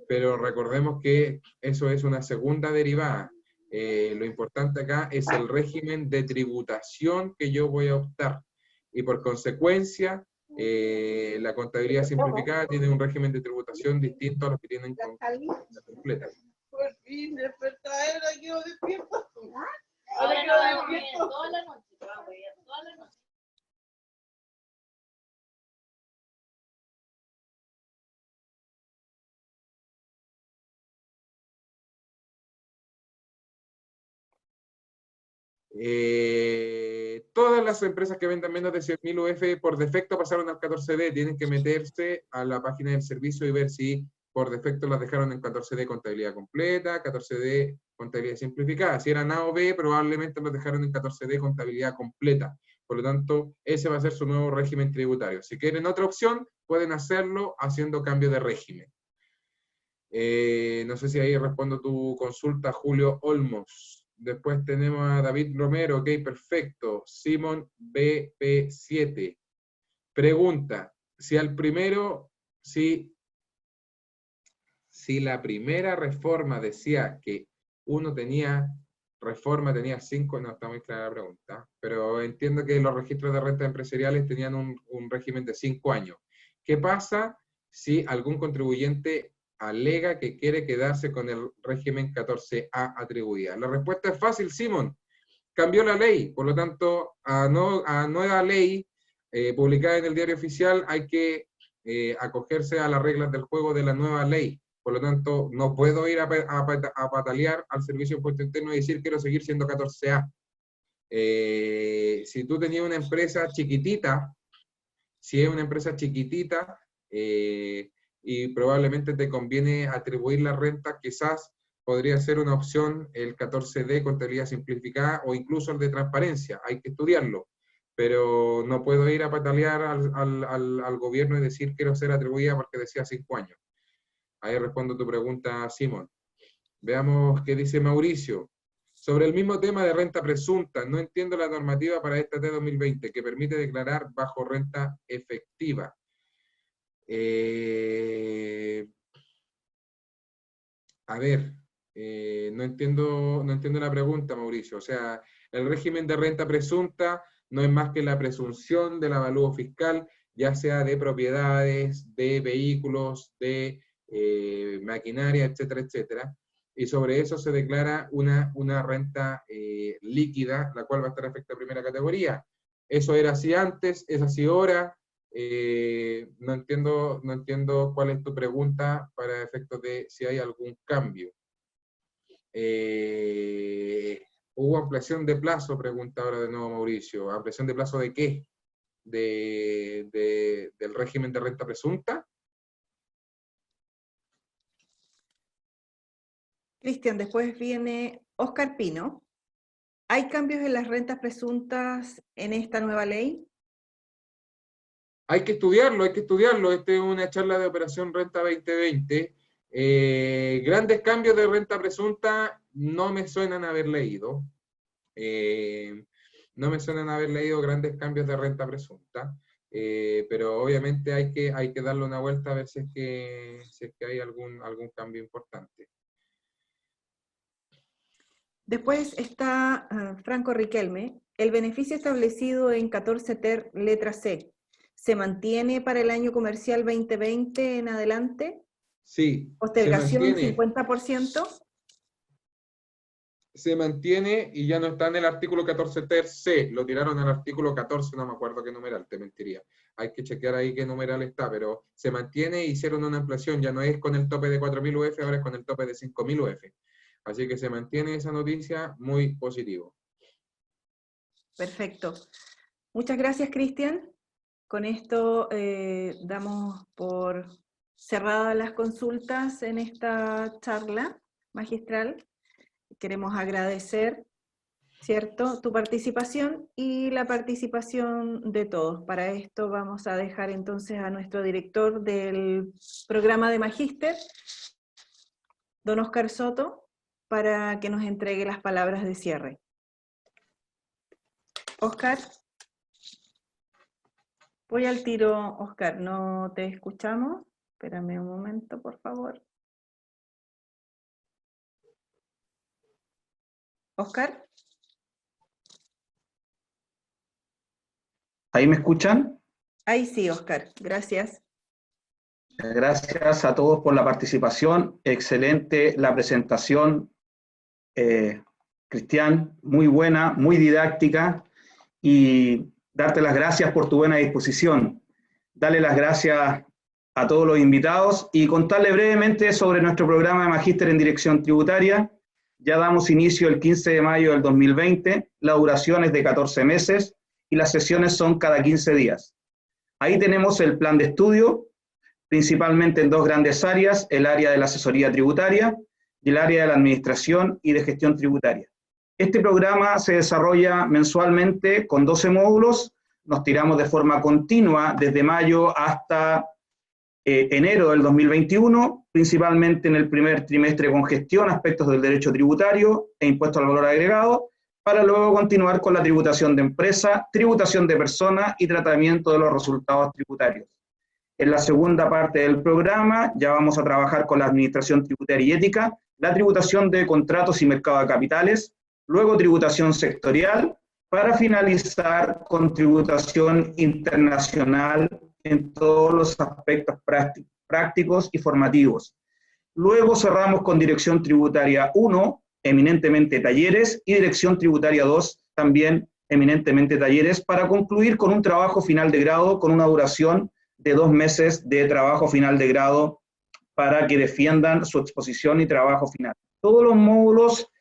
Pero recordemos que eso es una segunda derivada. Lo importante acá es el régimen de tributación que yo voy a optar. Y por consecuencia, la contabilidad simplificada tiene un régimen de tributación distinto a los que tienen contabilidad completa. Por fin, despertar, quedo despierto. Ahora no va a dormir toda la noche, va a dormir toda la noche. Todas las empresas que vendan menos de 100.000 UF por defecto pasaron al 14D, tienen que meterse a la página del servicio y ver si por defecto las dejaron en 14D contabilidad completa, 14D contabilidad simplificada. Si eran A o B, probablemente los dejaron en 14D contabilidad completa. Por lo tanto, ese va a ser su nuevo régimen tributario. Si quieren otra opción, pueden hacerlo haciendo cambio de régimen. No sé si ahí respondo tu consulta, Julio Olmos. Después tenemos a David Romero, ok, perfecto. Simón BP7. Pregunta, si al primero, si la primera reforma decía que uno tenía, reforma tenía 5, no está muy clara la pregunta, pero entiendo que los registros de rentas empresariales tenían un régimen de 5 años. ¿Qué pasa si algún contribuyente alega que quiere quedarse con el régimen 14A atribuida? La respuesta es fácil, Simón. Cambió la ley, por lo tanto, a nueva ley publicada en el Diario Oficial hay que acogerse a las reglas del juego de la nueva ley. Por lo tanto, no puedo ir a patalear al Servicio de Impuesto Interno y decir quiero seguir siendo 14A. Si tú tenías una empresa chiquitita, si es una empresa chiquitita, y probablemente te conviene atribuir la renta, quizás podría ser una opción el 14D, contabilidad simplificada, o incluso el de transparencia, hay que estudiarlo, pero no puedo ir a patalear al gobierno y decir quiero ser atribuida porque decía 5 años. Ahí respondo tu pregunta, Simón. Veamos qué dice Mauricio. Sobre el mismo tema de renta presunta, no entiendo la normativa para esta T 2020 que permite declarar bajo renta efectiva. A ver, no entiendo la pregunta, Mauricio. O sea, el régimen de renta presunta no es más que la presunción del avalúo fiscal, ya sea de propiedades, de vehículos, de maquinaria, etcétera, etcétera. Y sobre eso se declara una renta líquida, la cual va a estar afectada a primera categoría. Eso era así antes, es así ahora. No entiendo cuál es tu pregunta para efectos de si hay algún cambio. ¿Hubo ampliación de plazo? Pregunta ahora de nuevo Mauricio. ¿Ampliación de plazo de qué? ¿Del régimen de renta presunta? Cristian, después viene Oscar Pino. ¿Hay cambios en las rentas presuntas en esta nueva ley? Hay que estudiarlo, hay que estudiarlo. Esta es una charla de Operación Renta 2020. Grandes cambios de renta presunta no me suenan haber leído. No me suenan haber leído grandes cambios de renta presunta. Pero obviamente hay que darle una vuelta a ver si es que hay algún cambio importante. Después está Franco Riquelme. El beneficio establecido en 14 ter letra C, ¿se mantiene para el año comercial 2020 en adelante? Sí, ¿Postergación 50%? Se mantiene y ya no está en el artículo 14 ter C, lo tiraron al artículo 14, no me acuerdo qué numeral, te mentiría. Hay que chequear ahí qué numeral está, pero se mantiene y hicieron una ampliación, ya no es con el tope de 4.000 UF, ahora es con el tope de 5.000 UF. Así que se mantiene esa noticia, muy positivo. Perfecto. Muchas gracias, Cristian. Con esto damos por cerradas las consultas en esta charla magistral. Queremos agradecer, ¿cierto?, tu participación y la participación de todos. Para esto vamos a dejar entonces a nuestro director del programa de Magíster, don Oscar Soto, para que nos entregue las palabras de cierre. Oscar. Voy al tiro, Oscar, no te escuchamos. Espérame un momento, por favor. Oscar. ¿Ahí me escuchan? Ahí sí, Oscar, gracias. Gracias a todos por la participación. Excelente la presentación, Cristian, muy buena, muy didáctica, y darte las gracias por tu buena disposición. Darle las gracias a todos los invitados y contarle brevemente sobre nuestro programa de Magíster en Dirección Tributaria. Ya damos inicio el 15 de mayo del 2020, la duración es de 14 meses y las sesiones son cada 15 días. Ahí tenemos el plan de estudio, principalmente en dos grandes áreas, el área de la asesoría tributaria y el área de la administración y de gestión tributaria. Este programa se desarrolla mensualmente con 12 módulos, nos tiramos de forma continua desde mayo hasta enero del 2021, principalmente en el primer trimestre con gestión, aspectos del derecho tributario e impuesto al valor agregado, para luego continuar con la tributación de empresa, tributación de persona y tratamiento de los resultados tributarios. En la segunda parte del programa ya vamos a trabajar con la administración tributaria y ética, la tributación de contratos y mercado de capitales, luego tributación sectorial, para finalizar con tributación internacional en todos los aspectos prácticos y formativos. Luego cerramos con Dirección Tributaria 1, eminentemente talleres, y Dirección Tributaria 2, también eminentemente talleres, para concluir con un trabajo final de grado con una duración de 2 meses de trabajo final de grado para que defiendan su exposición y trabajo final. Todos los módulos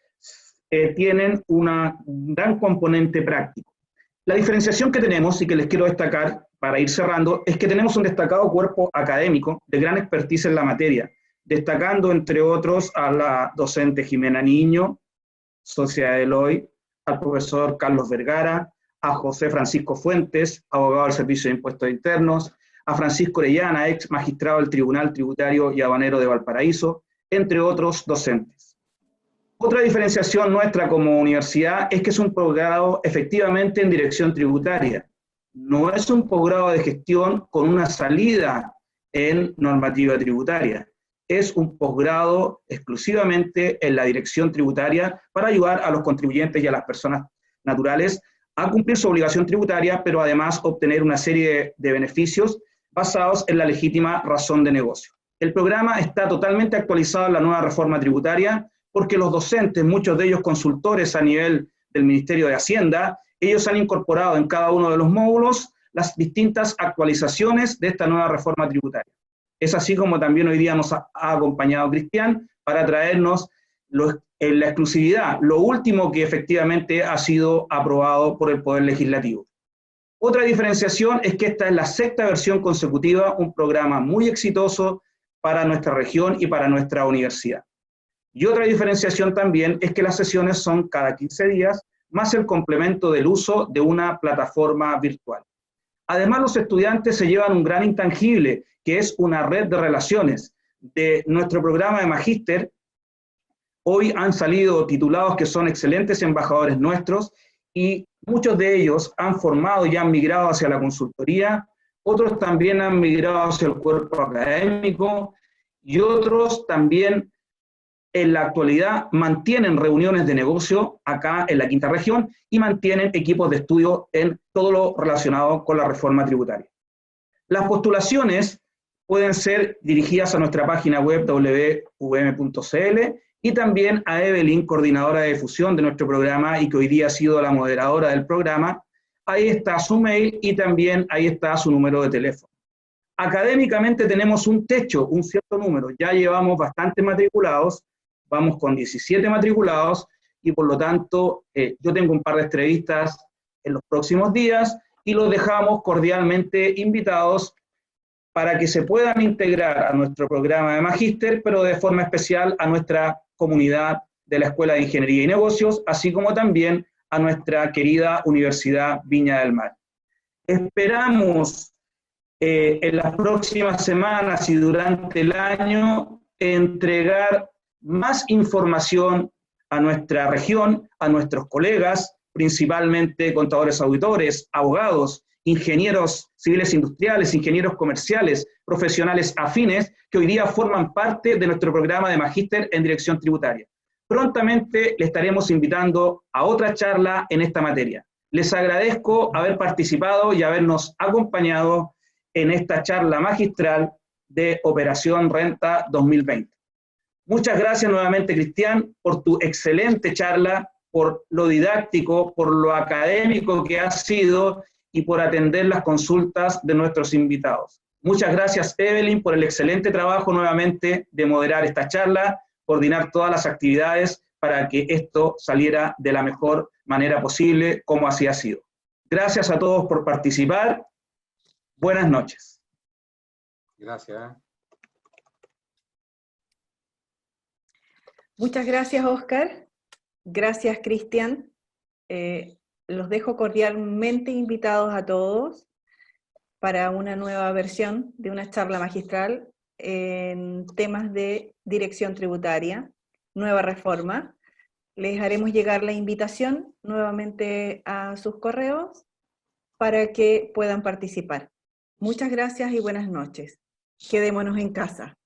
tienen un gran componente práctico. La diferenciación que tenemos y que les quiero destacar para ir cerrando es que tenemos un destacado cuerpo académico de gran expertise en la materia, destacando entre otros a la docente Jimena Niño, socia de Deloitte, al profesor Carlos Vergara, a José Francisco Fuentes, abogado del Servicio de Impuestos Internos, a Francisco Orellana, ex magistrado del Tribunal Tributario y Habanero de Valparaíso, entre otros docentes. Otra diferenciación nuestra como universidad es que es un posgrado efectivamente en dirección tributaria. No es un posgrado de gestión con una salida en normativa tributaria. Es un posgrado exclusivamente en la dirección tributaria para ayudar a los contribuyentes y a las personas naturales a cumplir su obligación tributaria, pero además obtener una serie de beneficios basados en la legítima razón de negocio. El programa está totalmente actualizado en la nueva reforma tributaria porque los docentes, muchos de ellos consultores a nivel del Ministerio de Hacienda, ellos han incorporado en cada uno de los módulos las distintas actualizaciones de esta nueva reforma tributaria. Es así como también hoy día nos ha acompañado Cristian para traernos en la exclusividad, lo último que efectivamente ha sido aprobado por el Poder Legislativo. Otra diferenciación es que esta es la 6ª versión consecutiva, un programa muy exitoso para nuestra región y para nuestra universidad. Y otra diferenciación también es que las sesiones son cada 15 días, más el complemento del uso de una plataforma virtual. Además, los estudiantes se llevan un gran intangible, que es una red de relaciones. De nuestro programa de magíster, hoy han salido titulados que son excelentes embajadores nuestros, y muchos de ellos han formado y han migrado hacia la consultoría, otros también han migrado hacia el cuerpo académico, y otros también en la actualidad mantienen reuniones de negocio acá en la 5ª región y mantienen equipos de estudio en todo lo relacionado con la reforma tributaria. Las postulaciones pueden ser dirigidas a nuestra página web www.ubm.cl y también a Evelyn, coordinadora de difusión de nuestro programa y que hoy día ha sido la moderadora del programa. Ahí está su mail y también ahí está su número de teléfono. Académicamente tenemos un techo, un cierto número, ya llevamos bastantes matriculados, vamos con 17 matriculados y por lo tanto yo tengo un par de entrevistas en los próximos días y los dejamos cordialmente invitados para que se puedan integrar a nuestro programa de magíster, pero de forma especial a nuestra comunidad de la Escuela de Ingeniería y Negocios, así como también a nuestra querida Universidad Viña del Mar. Esperamos en las próximas semanas y durante el año entregar más información a nuestra región, a nuestros colegas, principalmente contadores auditores, abogados, ingenieros civiles industriales, ingenieros comerciales, profesionales afines, que hoy día forman parte de nuestro programa de magíster en dirección tributaria. Prontamente le estaremos invitando a otra charla en esta materia. Les agradezco haber participado y habernos acompañado en esta charla magistral de Operación Renta 2020. Muchas gracias nuevamente, Cristian, por tu excelente charla, por lo didáctico, por lo académico que has sido y por atender las consultas de nuestros invitados. Muchas gracias, Evelyn, por el excelente trabajo nuevamente de moderar esta charla, coordinar todas las actividades para que esto saliera de la mejor manera posible, como así ha sido. Gracias a todos por participar. Buenas noches. Gracias. Muchas gracias, Óscar. Gracias, Cristian. Los dejo cordialmente invitados a todos para una nueva versión de una charla magistral en temas de dirección tributaria, nueva reforma. Les haremos llegar la invitación nuevamente a sus correos para que puedan participar. Muchas gracias y buenas noches. Quedémonos en casa.